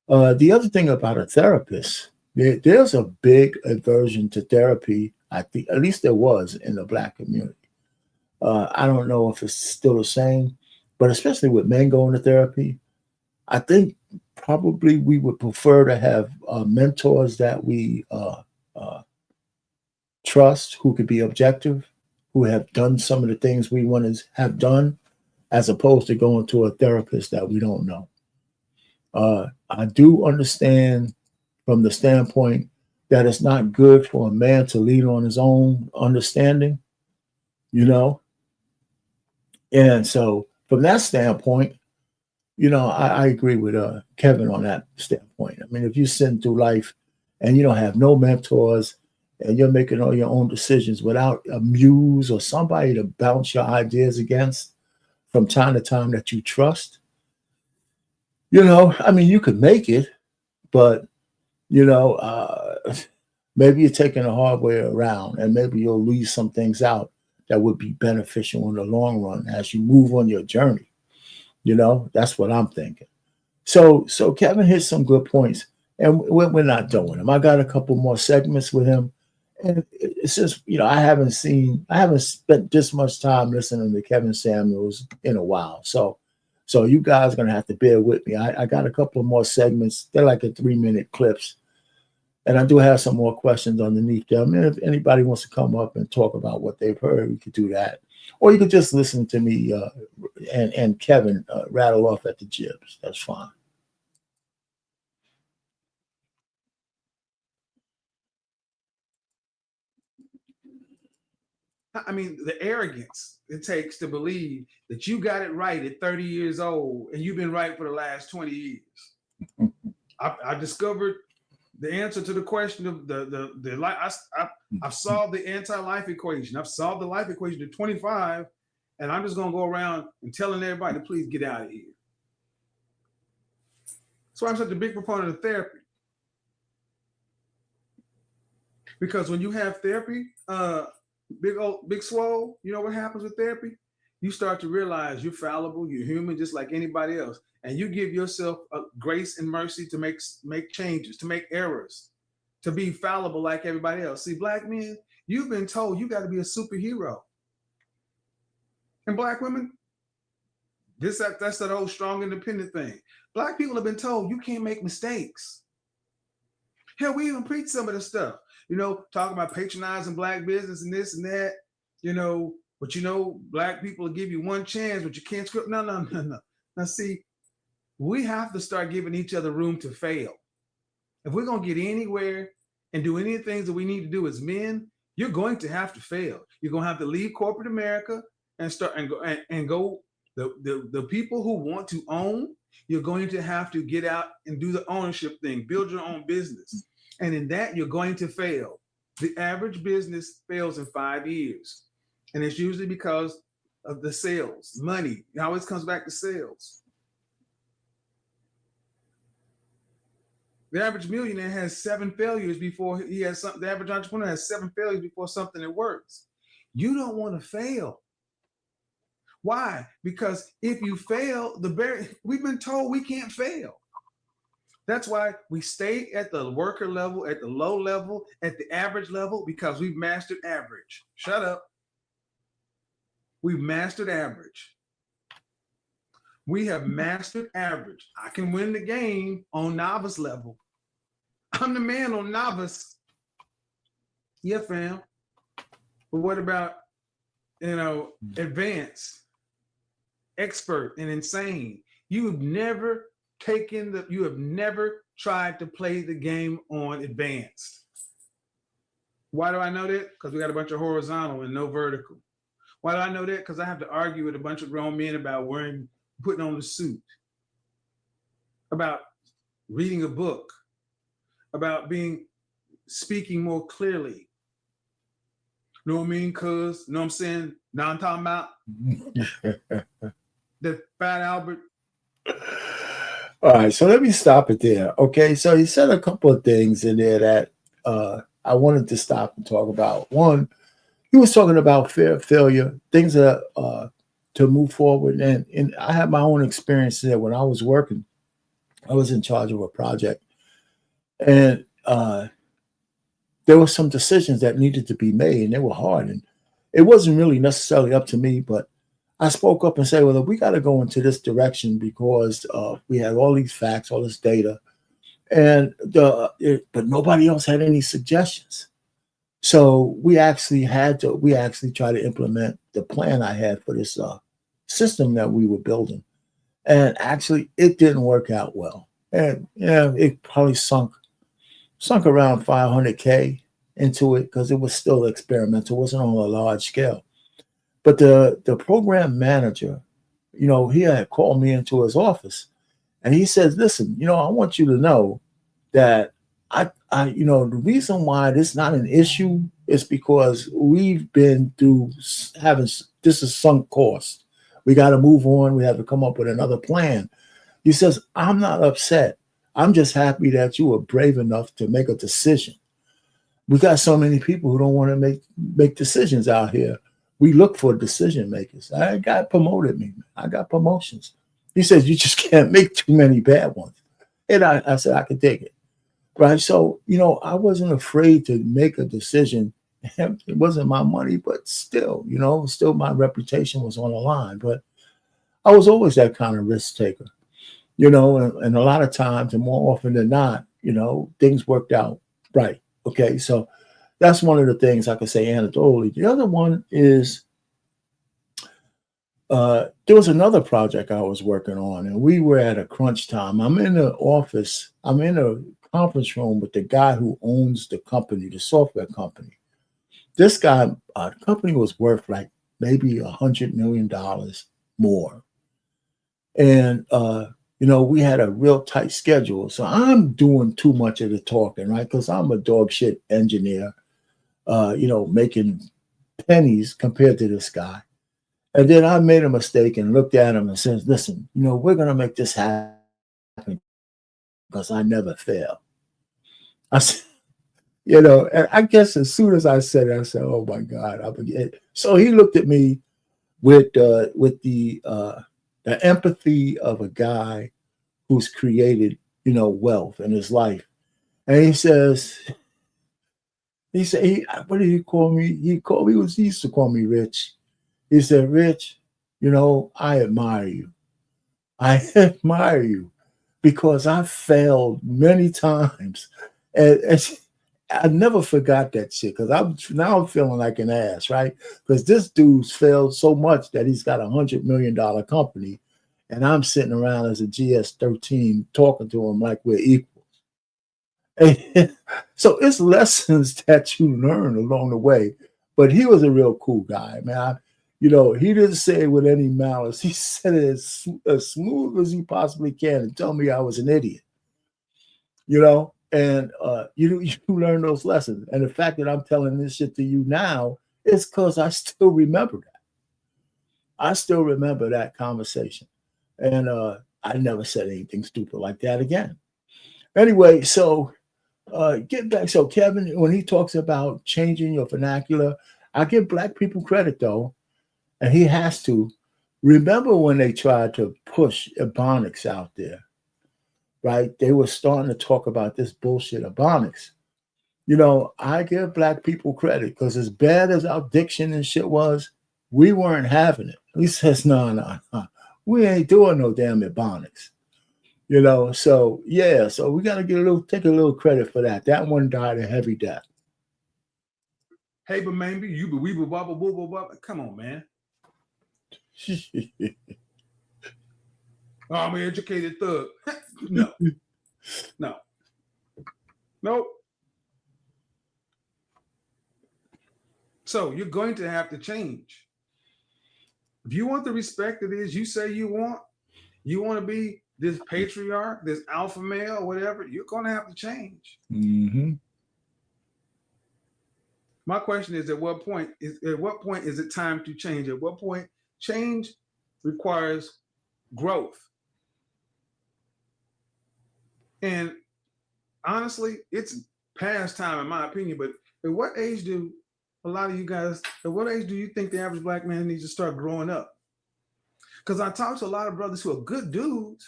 The other thing about a therapist, there's a big aversion to therapy. I think at least there was in the Black community. I don't know if it's still the same, but especially with men going to therapy, I think probably we would prefer to have mentors that we uh, trust, who could be objective, who have done some of the things we want to have done, as opposed to going to a therapist that we don't know. I do understand from the standpoint that it's not good for a man to lean on his own understanding, you know? And so from that standpoint, I agree with Kevin on that standpoint. I mean, if you send through life and you don't have no mentors and you're making all your own decisions without a muse or somebody to bounce your ideas against from time to time that you trust, I mean, you could make it, but you know, maybe you're taking the hard way around, and maybe you'll leave some things out that would be beneficial in the long run as you move on your journey. That's what I'm thinking. So Kevin hit some good points, and we're not doing them. I got a couple more segments with him, and it's just I haven't spent this much time listening to Kevin Samuels in a while. So you guys are gonna have to bear with me. I got a couple of more segments. They're like a 3-minute clips. And I do have some more questions underneath them. And if anybody wants to come up and talk about what they've heard, we could do that. Or you could just listen to me and Kevin rattle off at the jibs. That's fine. I mean, the arrogance it takes to believe that you got it right at 30 years old and you've been right for the last 20 years. I discovered the answer to the question of the life. I've solved the anti-life equation. I've solved the life equation at 25, and I'm just gonna go around and telling everybody to please get out of here. That's why I'm such a big proponent of therapy. Because when you have therapy, big swole, you know what happens with therapy? You start to realize you're fallible, you're human, just like anybody else, and you give yourself grace and mercy to make changes, to make errors, to be fallible like everybody else. See, Black men, you've been told you got to be a superhero, and Black women, that's that whole strong, independent thing. Black people have been told you can't make mistakes. Hell, we even preach some of this stuff, talking about patronizing Black business and this and that, but Black people will give you one chance, but you can't script. No, no, no, no. Now, see, we have to start giving each other room to fail. If we're going to get anywhere and do any of the things that we need to do as men, you're going to have to fail. You're going to have to leave corporate America and start and go. The people who want to own, you're going to have to get out and do the ownership thing, build your own business. And in that, you're going to fail. The average business fails in 5 years. And it's usually because of the sales, money. It always comes back to sales. The average millionaire has 7 failures before he has something. The average entrepreneur has 7 failures before something that works. You don't want to fail. Why? Because if you fail, we've been told we can't fail. That's why we stay at the worker level, at the low level, at the average level, because we've mastered average. Shut up. We've mastered average. We have mastered average. I can win the game on novice level. I'm the man on novice. Yeah, fam. But what about, advanced, expert, and insane? You have never tried to play the game on advanced. Why do I know that? Because we got a bunch of horizontal and no vertical. Why do I know that? Because I have to argue with a bunch of grown men about putting on the suit, about reading a book, about speaking more clearly. Know what I mean, cuz? Know what I'm saying? Now I'm talking about the Fat Albert. All right, so let me stop it there. Okay, so he said a couple of things in there that I wanted to stop and talk about. One, he was talking about failure, things that to move forward. And I had my own experience there when I was working. I was in charge of a project, and there were some decisions that needed to be made, and they were hard. And it wasn't really necessarily up to me, but I spoke up and said, well, we got to go into this direction because we had all these facts, all this data, and but nobody else had any suggestions. So we actually tried to implement the plan I had for this system that we were building. And actually, it didn't work out well. And yeah, it probably sunk around 500K into it because it was still experimental. It wasn't on a large scale. But the program manager, he had called me into his office, and he says, listen, I want you to know that the reason why this is not an issue is because we've been through this is sunk cost. We got to move on. We have to come up with another plan. He says, I'm not upset. I'm just happy that you were brave enough to make a decision. We got so many people who don't want to make decisions out here. We look for decision makers. I got promoted. I got promotions. He says, you just can't make too many bad ones. And I said, I can take it. Right. So, I wasn't afraid to make a decision. It wasn't my money, but still my reputation was on the line. But I was always that kind of risk taker, and a lot of times, and more often than not, things worked out right. Okay. So that's one of the things I could say anecdotally. The other one is there was another project I was working on, and we were at a crunch time. I'm in the office. I'm in a conference room with the guy who owns the company, the software company. This guy, the company was worth like maybe $100 million more. And, we had a real tight schedule. So I'm doing too much of the talking, right? Because I'm a dog shit engineer, making pennies compared to this guy. And then I made a mistake and looked at him and said, listen, we're going to make this happen because I never fail. I said, and I guess as soon as I said it, I said, oh my God, I forget. So he looked at me with the empathy of a guy who's created, wealth in his life. And he said, what did he call me? He used to call me Rich. He said, Rich, I admire you. I admire you because I failed many times. And I never forgot that shit because I'm feeling like an ass, right? Because this dude's failed so much that he's got $100 million company, and I'm sitting around as a GS-13 talking to him like we're equals. And so it's lessons that you learn along the way. But he was a real cool guy, man. He didn't say it with any malice. He said it as smooth as he possibly can and tell me I was an idiot. And you learn those lessons. And the fact that I'm telling this shit to you now is because I still remember that. I still remember that conversation. And I never said anything stupid like that again. Anyway, so get back. So Kevin, when he talks about changing your vernacular, I give Black people credit though, and he has to. Remember when they tried to push Ebonics out there? Right? They were starting to talk about this bullshit Ebonics. I give Black people credit because as bad as our diction and shit was, we weren't having it. He says, no. We ain't doing no damn Ebonics. So yeah, so we got to take a little credit for that. That one died a heavy death. Hey, but maybe you be weeble bubble boo bubble. Come on, man. Oh, I'm an educated thug. No, no, nope. So you're going to have to change. If you want the respect that is you say you want to be this patriarch, this alpha male, whatever, you're going to have to change. Mm-hmm. My question is, at what point is it time to change? At what point change requires growth? And honestly, it's past time in my opinion. But at what age do a lot of you guys? At what age do you think the average black man needs to start growing up? Because I talk to a lot of brothers who are good dudes.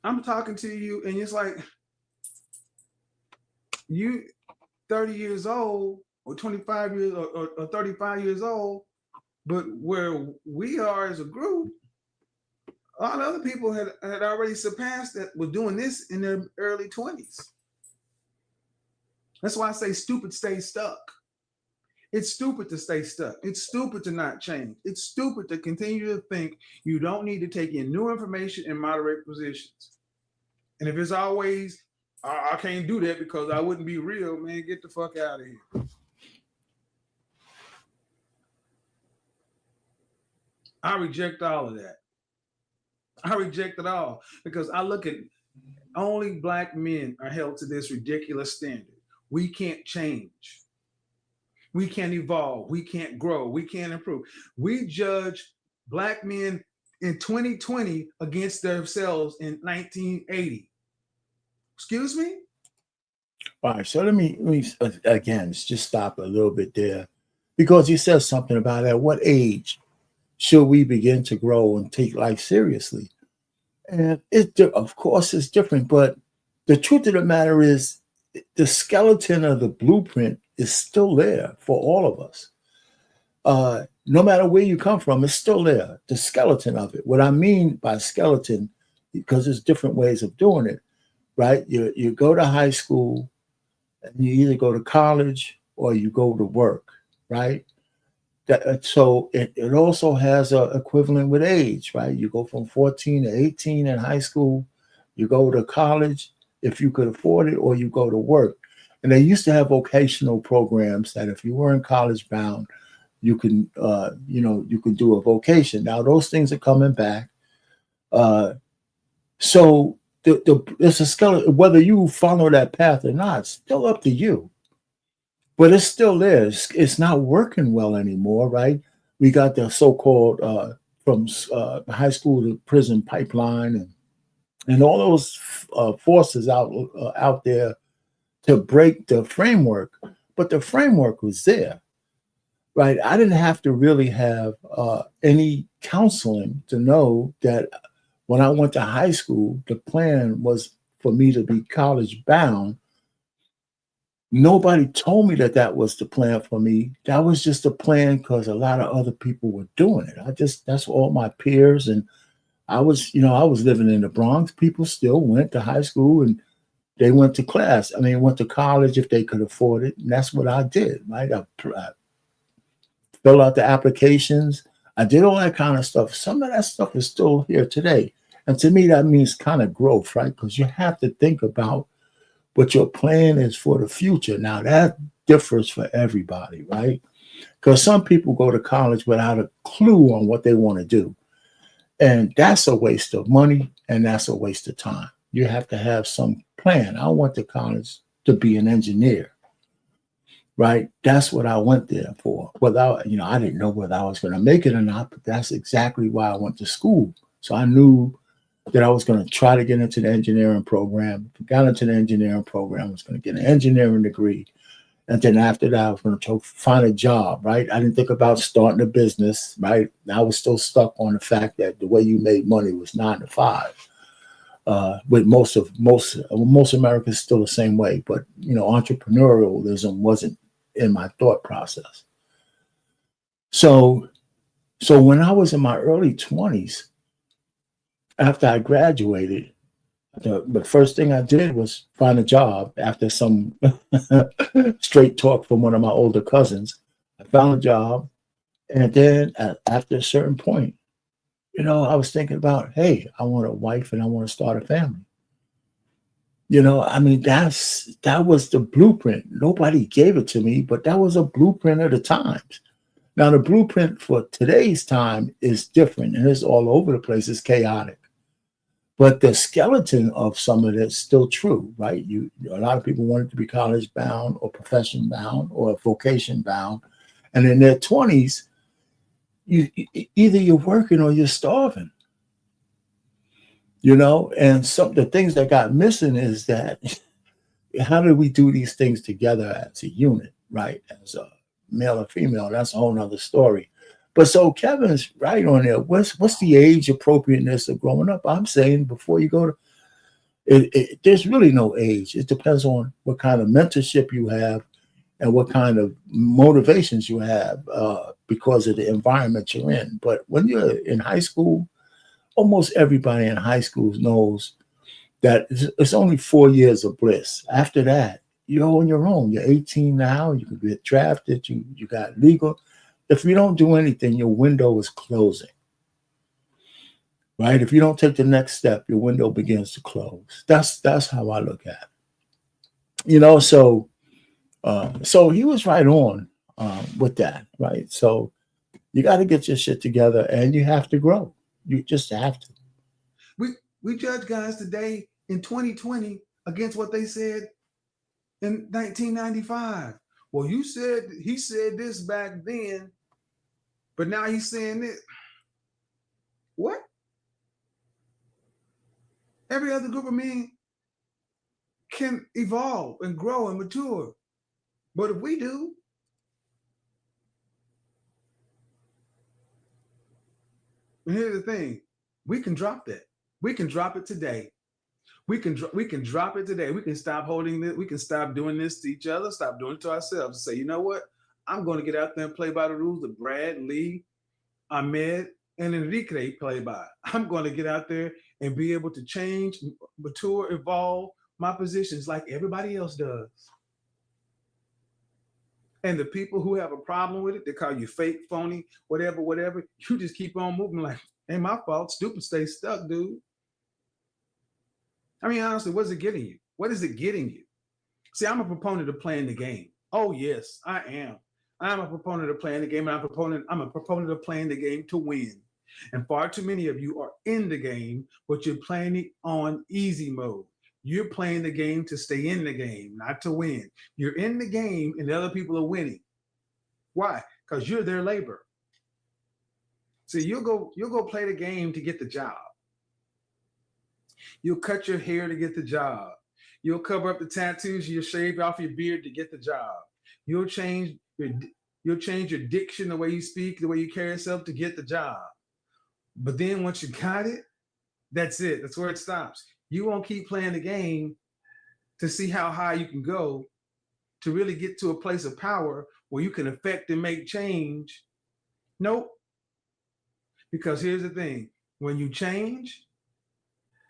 I'm talking to you, and it's like you 30 years old or 25 years or 35 years old, but where we are as a group, a lot of other people had already surpassed that, were doing this in their early 20s. That's why I say stupid stay stuck. It's stupid to stay stuck. It's stupid to not change. It's stupid to continue to think you don't need to take in new information and moderate positions. And if it's always, I can't do that because I wouldn't be real, man, get the fuck out of here. I reject all of that. I reject it all because I look at only black men are held to this ridiculous standard. We can't change. We can't evolve. We can't grow. We can't improve. We judge black men in 2020 against themselves in 1980. Excuse me? All right, so let me again just stop a little bit there, because he says something about at what age should we begin to grow and take life seriously? And of course, it's different, but the truth of the matter is the skeleton of the blueprint is still there for all of us. No matter where you come from, it's still there, the skeleton of it. What I mean by skeleton, because there's different ways of doing it, right? You go to high school, and you either go to college or you go to work, right? So it also has a equivalent with age, right? You go from 14 to 18 in high school, you go to college if you could afford it, or you go to work. And they used to have vocational programs that if you weren't college bound, you can you can do a vocation. Now those things are coming back. So it's a skeleton. Whether you follow that path or not, it's still up to you. But it's still there. It's not working well anymore, right? We got the so-called from high school to prison pipeline, and all those forces out there to break the framework. But the framework was there, right? I didn't have to really have any counseling to know that when I went to high school, the plan was for me to be college bound. Nobody told me that was the plan for me. That was just a plan because a lot of other people were doing it. That's all my peers. And I was living in the Bronx. People still went to high school and they went to class. I mean, went to college if they could afford it. And that's what I did, right? I filled out the applications. I did all that kind of stuff. Some of that stuff is still here today. And to me, that means kind of growth, right? Because you have to think about what your plan is for the future. Now that differs for everybody, right? Because some people go to college without a clue on what they want to do. And that's a waste of money and that's a waste of time. You have to have some plan. I went to college to be an engineer, right? That's what I went there for. Without, I didn't know whether I was going to make it or not, but that's exactly why I went to school. So I knew that I was going to try to get into the engineering program. If I got into the engineering program, I was going to get an engineering degree. And then after that, I was going to find a job, right? I didn't think about starting a business, right? I was still stuck on the fact that the way you made money was 9 to 5. With most America is still the same way, but entrepreneurialism wasn't in my thought process. So So when I was in my early 20s, after I graduated, the first thing I did was find a job after some straight talk from one of my older cousins. I found a job. And then after a certain point, I was thinking about, hey, I want a wife and I want to start a family. I mean, that was the blueprint. Nobody gave it to me, but that was a blueprint of the times. Now, the blueprint for today's time is different and it's all over the place. It's chaotic. But the skeleton of some of it's still true, right? A lot of people wanted to be college bound or profession bound or vocation bound. And in their 20s, either you're working or you're starving, and some of the things that got missing is that how do we do these things together as a unit, right? As a male or female, that's a whole nother story. But so Kevin's right on there. What's the age appropriateness of growing up? I'm saying before you go to there's really no age. It depends on what kind of mentorship you have and what kind of motivations you have because of the environment you're in. But when you're in high school, almost everybody in high school knows that it's only 4 years of bliss. After that, you're on your own. You're 18 now. You can get drafted. You got legal. If you don't do anything, your window is closing. Right? If you don't take the next step, your window begins to close. That's how I look at it. So he was right on with that, right? So you got to get your shit together, and you have to grow. You just have to. We judge guys today in 2020 against what they said in 1995. Well, he said this back then, but now he's saying this. What? Every other group of men can evolve and grow and mature. But if we do, and here's the thing, we can drop that. We can drop it today. We can drop it today. We can stop holding this. We can stop doing this to each other. Stop doing it to ourselves. Say, you know what? I'm going to get out there and play by the rules that Brad, Lee, Ahmed, and Enrique play by. I'm going to get out there and be able to change, mature, evolve my positions like everybody else does. And the people who have a problem with it, they call you fake, phony, whatever. You just keep on moving like, ain't my fault. Stupid stay stuck, dude. I mean, honestly, what's it getting you? What is it getting you? See, I'm a proponent of playing the game. Oh, yes, I am. I'm a proponent of playing the game, and I'm a proponent of playing the game to win. And far too many of you are in the game, but you're playing it on easy mode. You're playing the game to stay in the game, not to win. You're in the game, and the other people are winning. Why? Because you're their labor. See, you'll go play the game to get the job. You'll cut your hair to get the job. You'll cover up the tattoos. You'll shave off your beard to get the job. You'll change your diction, the way you speak, the way you carry yourself to get the job. But then once you got it, that's it. That's where it stops. You won't keep playing the game to see how high you can go to really get to a place of power where you can affect and make change. Nope. Because here's the thing. When you change,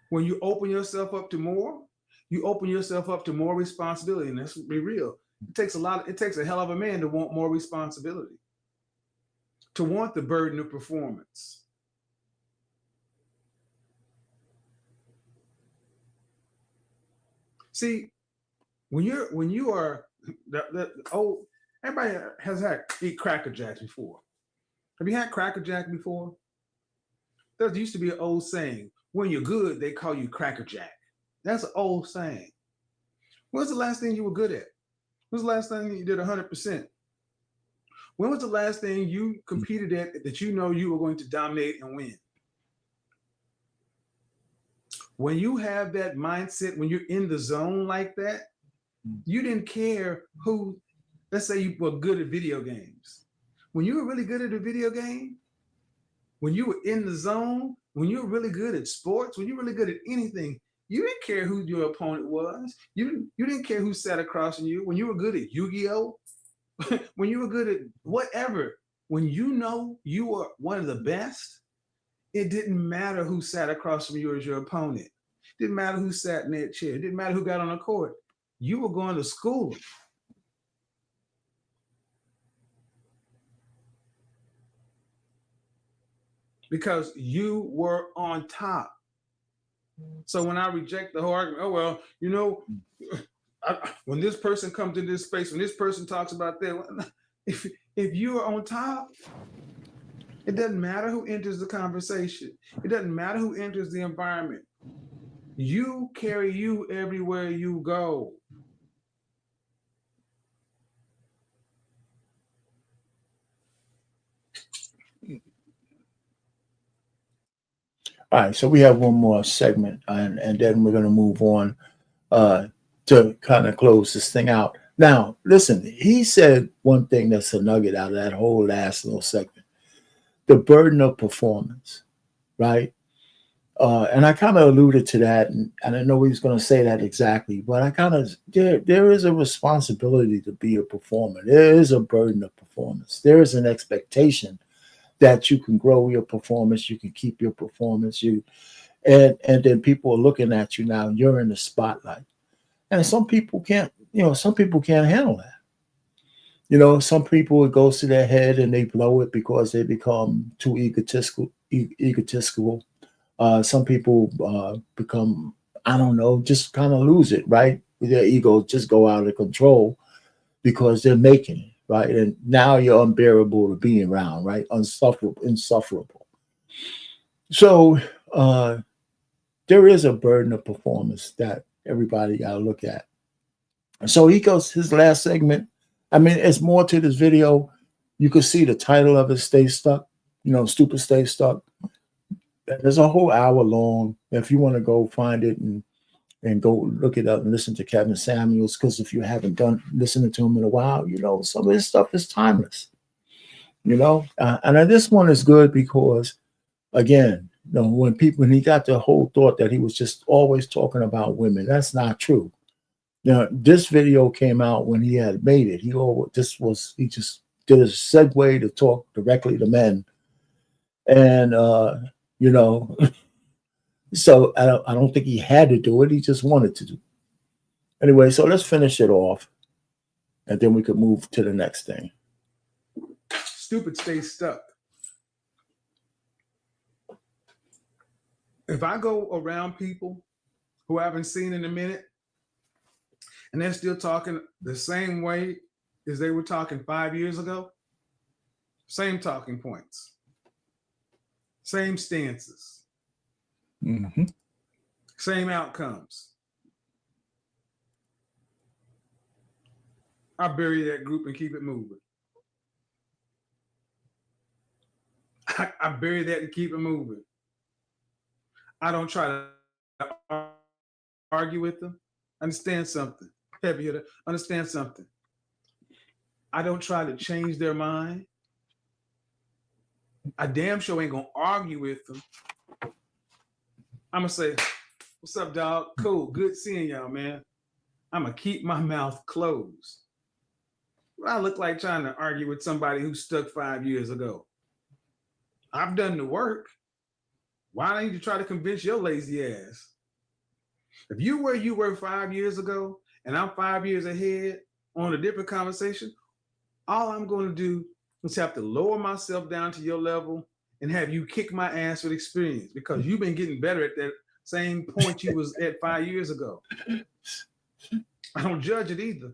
when you open yourself up to more, you open yourself up to more responsibility. And let's be real. It takes a hell of a man to want more responsibility, to want the burden of performance. See, when you are everybody has had eat Cracker Jacks before. Have you had Cracker Jack before? There used to be an old saying, when you're good, they call you Cracker Jack. That's an old saying. When's the last thing you were good at? When's the last thing you did 100%? When was the last thing you competed at that you know you were going to dominate and win? When you have that mindset, when you're in the zone like that, you didn't care who, let's say you were good at video games. When you were really good at a video game, when you were in the zone, when you were really good at sports, when you were really good at anything, you didn't care who your opponent was. You didn't care who sat across from you. When you were good at Yu-Gi-Oh, when you were good at whatever, when you know you are one of the best, it didn't matter who sat across from you as your opponent. Didn't matter who sat in that chair. Didn't matter who got on the court. You were going to school. Because you were on top. So when I reject the whole argument, oh, well, you know, when this person comes in this space, when this person talks about that, if you are on top, it doesn't matter who enters the conversation. It doesn't matter who enters the environment. You carry you everywhere you go. All right, so we have one more segment, and then we're going to move on to kind of close this thing out. Now, listen, he said one thing that's a nugget out of that whole last little segment: the burden of performance, right? And I kind of alluded to that, and I didn't know he was going to say that exactly, but I kind of there is a responsibility to be a performer. There is a burden of performance. There is an expectation that you can grow your performance, you can keep your performance, and then people are looking at you now. You're in the spotlight, and some people can't. Some people can't handle that. Some people, it goes to their head and they blow it because they become too egotistical. Egotistical. Some people become, I don't know, just kind of lose it, right? Their ego just go out of control because they're making it, right? And now you're unbearable to be around, right? Insufferable. So there is a burden of performance that everybody got to look at. So he goes, his last segment. I mean, it's more to this video. You can see the title of it, Stay Stuck, Stupid Stay Stuck. There's a whole hour long. If you want to go find it and go look it up and listen to Kevin Samuels, because if you haven't listening to him in a while, some of his stuff is timeless. And this one is good because, again, when he got the whole thought that he was just always talking about women, that's not true. This video came out when he had made it. He just did a segue to talk directly to men, and so I don't think he had to do it. He just wanted to do it. Anyway, so let's finish it off, and then we could move to the next thing. Stupid stay stuck. If I go around people who I haven't seen in a minute, and they're still talking the same way as they were talking 5 years ago, same talking points, same stances, same outcomes, I bury that group and keep it moving. I bury that and keep it moving. I don't try to argue with them. Understand something. Heavy hitter. Understand something. I don't try to change their mind. I damn sure ain't gonna argue with them. I'm gonna say, "What's up, dog? Cool. Good seeing y'all, man." I'm gonna keep my mouth closed. What I look like trying to argue with somebody who stuck 5 years ago? I've done the work. Why don't you try to convince your lazy ass? If you were 5 years ago and I'm 5 years ahead on a different conversation, all I'm going to do is have to lower myself down to your level and have you kick my ass with experience, because you've been getting better at that same point you was at 5 years ago. I don't judge it either.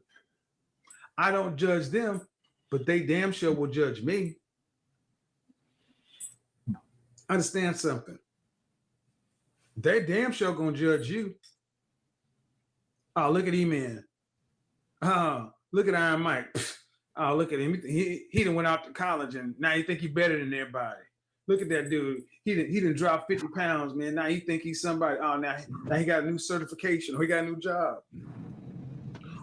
I don't judge them, but they damn sure will judge me. Understand something. They damn sure gonna judge you. Oh, look at E-Man. Oh, look at Iron Mike. Oh, look at him. He done went out to college and now he think he better than everybody. Look at that dude. He done dropped 50 pounds, man. Now he think he's somebody. Oh, now he got a new certification, or he got a new job.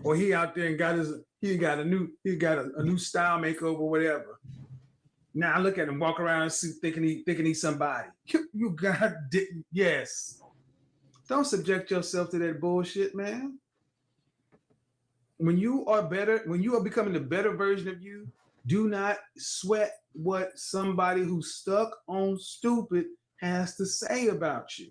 Or he out there and got a new style makeover, whatever. Now I look at him walk around thinking he's somebody. You got yes. Don't subject yourself to that bullshit, man. When you are becoming the better version of you, Do not sweat what somebody who's stuck on stupid has to say about you.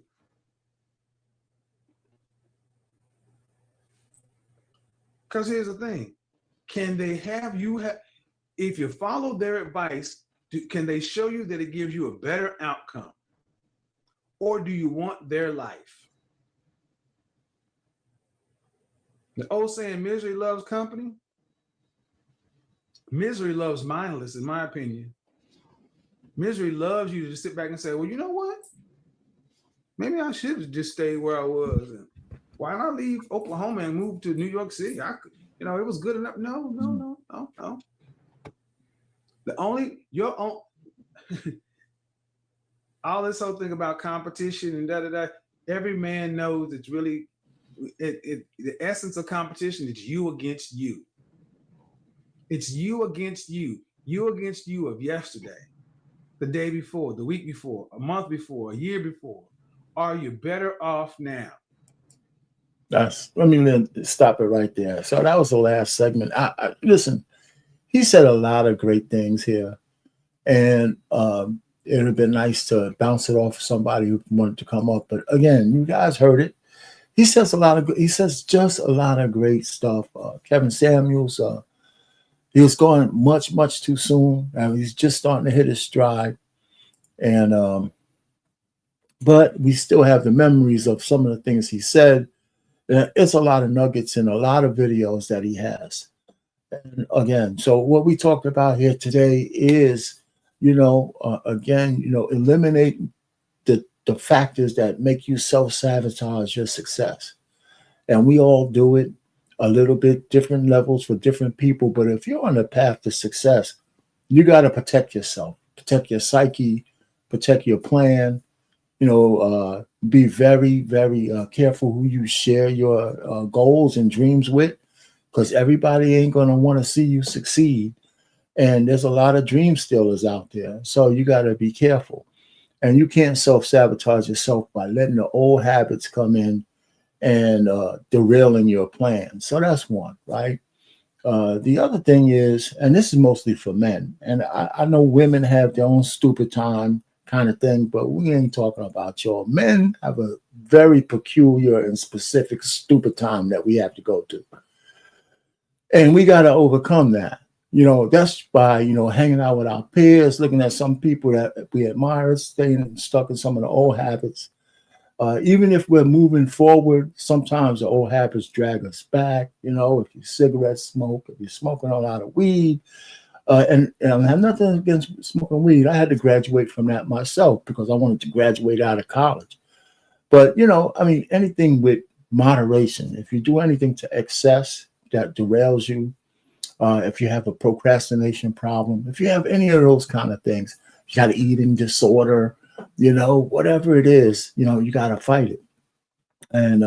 Because here's the thing. Can they have you, if you follow their advice, can they show you that it gives you a better outcome? Or do you want their life? The old saying, misery loves company. Misery loves mindless, in my opinion. Misery loves you to just sit back and say, well, you know what? Maybe I should have just stayed where I was. And why not leave Oklahoma and move to New York City? I could, it was good enough. No. Your own, all this whole thing about competition and da. Every man knows it's really, the essence of competition is you against you. It's you against you of yesterday, the day before, the week before, a month before, a year before. Are you better off now? Let me stop it right there. So that was the last segment. Listen, he said a lot of great things here, and it would have been nice to bounce it off somebody who wanted to come up. But again, you guys heard it. He says just a lot of great stuff. Kevin Samuels, he was going much too soon. He's just starting to hit his stride, and but we still have the memories of some of the things he said. It's a lot of nuggets and a lot of videos that he has. And again, so what we talked about here today is, eliminate the factors that make you self-sabotage your success. And we all do it a little bit, different levels for different people. But if you're on a path to success, you got to protect yourself, protect your psyche, protect your plan. Be very, very careful who you share your goals and dreams with, because everybody ain't going to want to see you succeed. And there's a lot of dream stealers out there. So you got to be careful. And you can't self-sabotage yourself by letting the old habits come in and derailing your plan. So that's one, right? The other thing is, and this is mostly for men, and I know women have their own stupid time kind of thing, but we ain't talking about y'all. Men have a very peculiar and specific stupid time that we have to go to. And we got to overcome that. That's by, hanging out with our peers, looking at some people that we admire, staying stuck in some of the old habits. Even if we're moving forward, sometimes the old habits drag us back. If you cigarette smoke, if you're smoking a lot of weed, and I have nothing against smoking weed. I had to graduate from that myself because I wanted to graduate out of college. But, anything with moderation. If you do anything to excess that derails you, if you have a procrastination problem, if you have any of those kind of things, you got an eating disorder, whatever it is, you got to fight it. And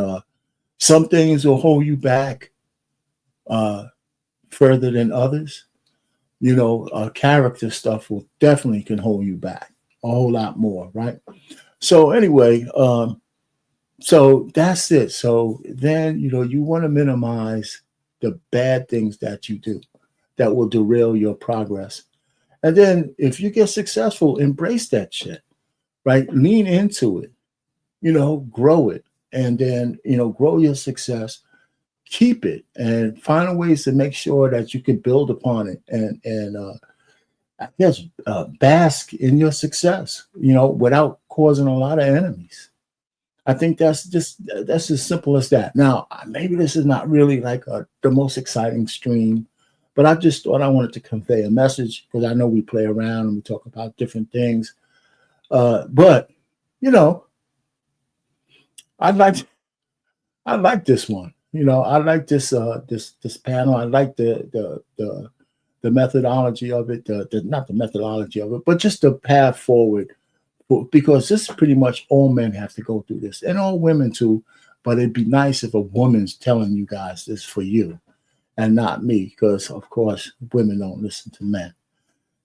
some things will hold you back further than others. Character stuff will definitely can hold you back a whole lot more, right? So anyway, so that's it. So then, you want to minimize the bad things that you do that will derail your progress. And then if you get successful, embrace that shit, right? Lean into it, grow it, and then, grow your success. Keep it and find ways to make sure that you can build upon it and I guess bask in your success, without causing a lot of enemies. I think that's as simple as that. Now, maybe this is not really like the most exciting stream, but I just thought I wanted to convey a message because I know we play around and we talk about different things. But I like this one. I like this this panel. I like the methodology of it. Not the methodology of it, but just the path forward. Because this pretty much all men have to go through this, and all women too. But it'd be nice if a woman's telling you guys this for you, and not me, because of course women don't listen to men.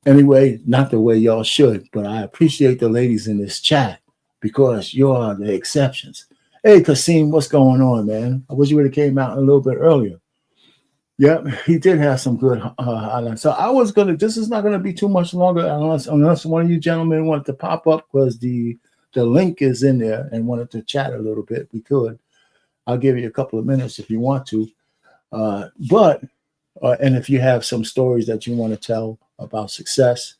Anyway, not the way y'all should. But I appreciate the ladies in this chat because you are the exceptions. Hey, Kasim, what's going on, man? I wish you would have came out a little bit earlier. Yep, he did have some good highlights. So I was gonna. This is not gonna be too much longer unless one of you gentlemen wanted to pop up because the link is in there and wanted to chat a little bit. We could. I'll give you a couple of minutes if you want to. But and if you have some stories that you want to tell about success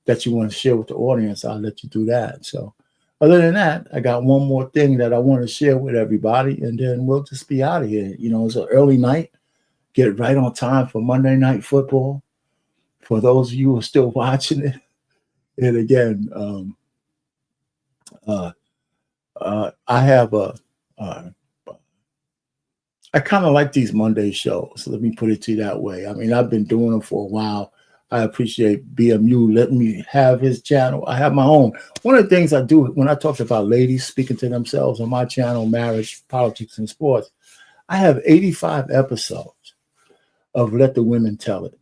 that you want to share with the audience, I'll let you do that. So other than that, I got one more thing that I want to share with everybody, and then we'll just be out of here. You know, it's an early night. Get right on time for Monday Night Football. For those of you who are still watching it, and again, I have I kind of like these Monday shows. Let me put it to you that way. I mean, I've been doing them for a while. I appreciate BMU letting me have his channel. I have my own. One of the things I do when I talk about ladies speaking to themselves on my channel, Marriage, Politics, and Sports, I have 85 episodes of Let the Women Tell It.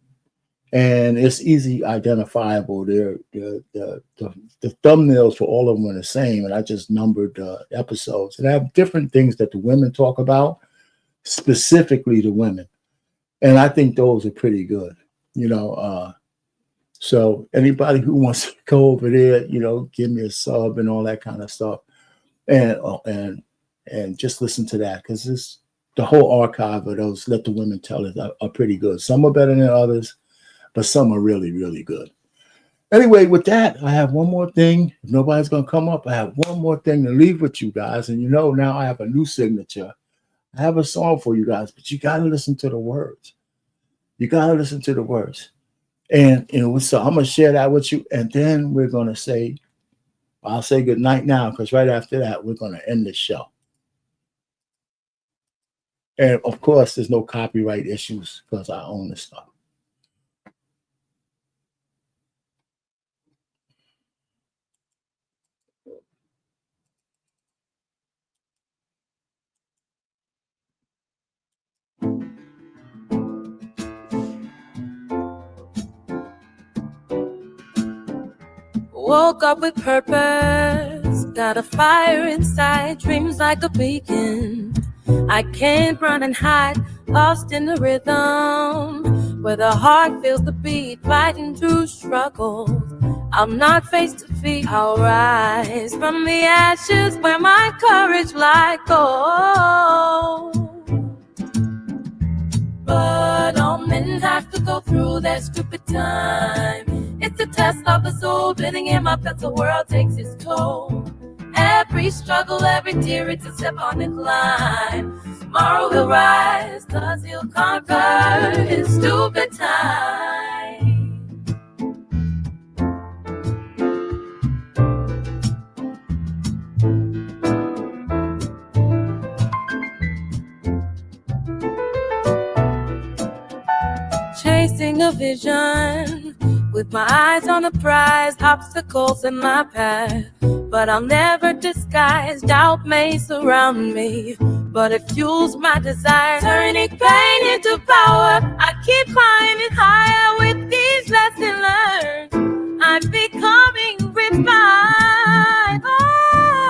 And it's easy identifiable. The thumbnails for all of them are the same, and I just numbered episodes. And I have different things that the women talk about, specifically the women. And I think those are pretty good, you know. So anybody who wants to go over there, you know, give me a sub and all that kind of stuff. And just listen to that, because it's the whole archive of those Let the Women Tell It are pretty good. Some are better than others, but some are really, really good. Anyway, with that, I have one more thing. If nobody's going to come up, I have one more thing to leave with you guys. And you know, now I have a new signature. I have a song for you guys, but you got to listen to the words. You got to listen to the words. And, you know, so I'm going to share that with you. And then we're going to say, I'll say good night now, because right after that, we're going to end the show. And of course, there's no copyright issues because I own the stuff. Woke up with purpose, got a fire inside, dreams like a beacon. I can't run and hide, lost in the rhythm, where the heart feels the beat, fighting through struggles. I'm not face to feet, I'll rise from the ashes where my courage lies gold. But all men have to go through that stupid time. It's a test of the soul, bleeding in my past, the world takes its toll. Every struggle, every tear, it's a step on the climb. Tomorrow he'll rise, 'cause he'll conquer his stupid time. Chasing a vision, with my eyes on the prize, obstacles in my path, but I'll never disguise. Doubt may surround me, but it fuels my desire, turning pain into power. I keep climbing higher with these lessons learned. I'm becoming refined. Oh,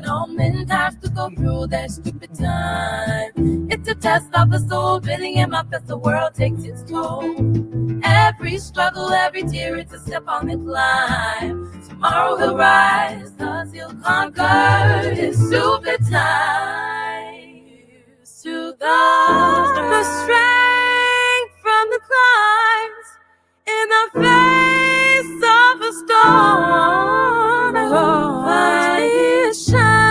all men have to go through that stupid time. It's a test of the soul, building in my best, the world takes its toll. Every struggle, every tear, it's a step on the climb. Tomorrow he'll rise, 'cause he'll conquer his stupid time. To the strength from the climbs, in the face of a storm, oh, I shine.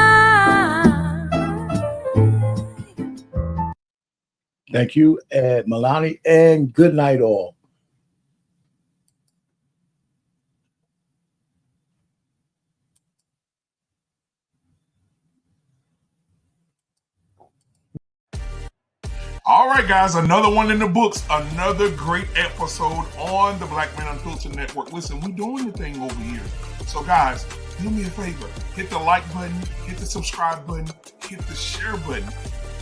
Thank you, Milani, and good night all. All right, guys, another one in the books. Another great episode on the Black Men Unfiltered Network. Listen, we're doing the thing over here. So, guys, do me a favor. Hit the like button, hit the subscribe button, hit the share button.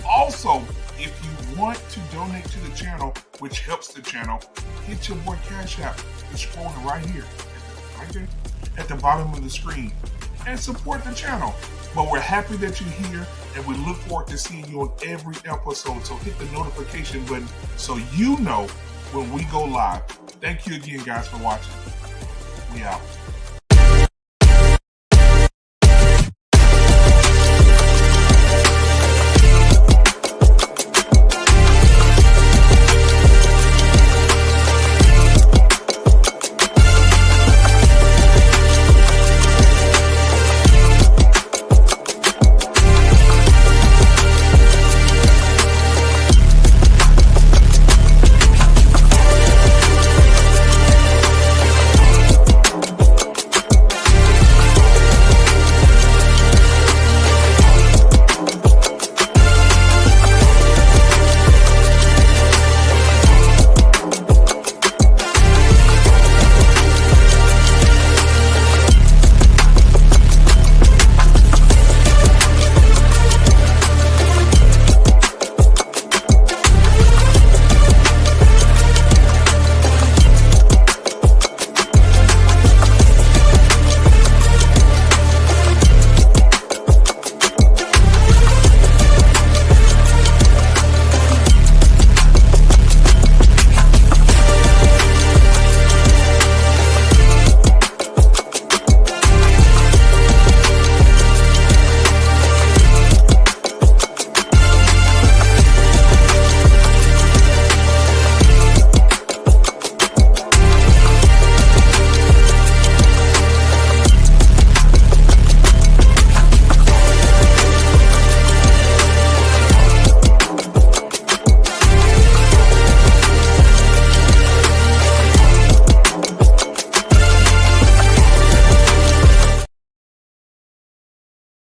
Also, if you want to donate to the channel, which helps the channel, hit your boy Cash App. It's scrolling right here, right there, at the bottom of the screen, and support the channel. But we're happy that you're here, and we look forward to seeing you on every episode. So hit the notification button so you know when we go live. Thank you again, guys, for watching. We out.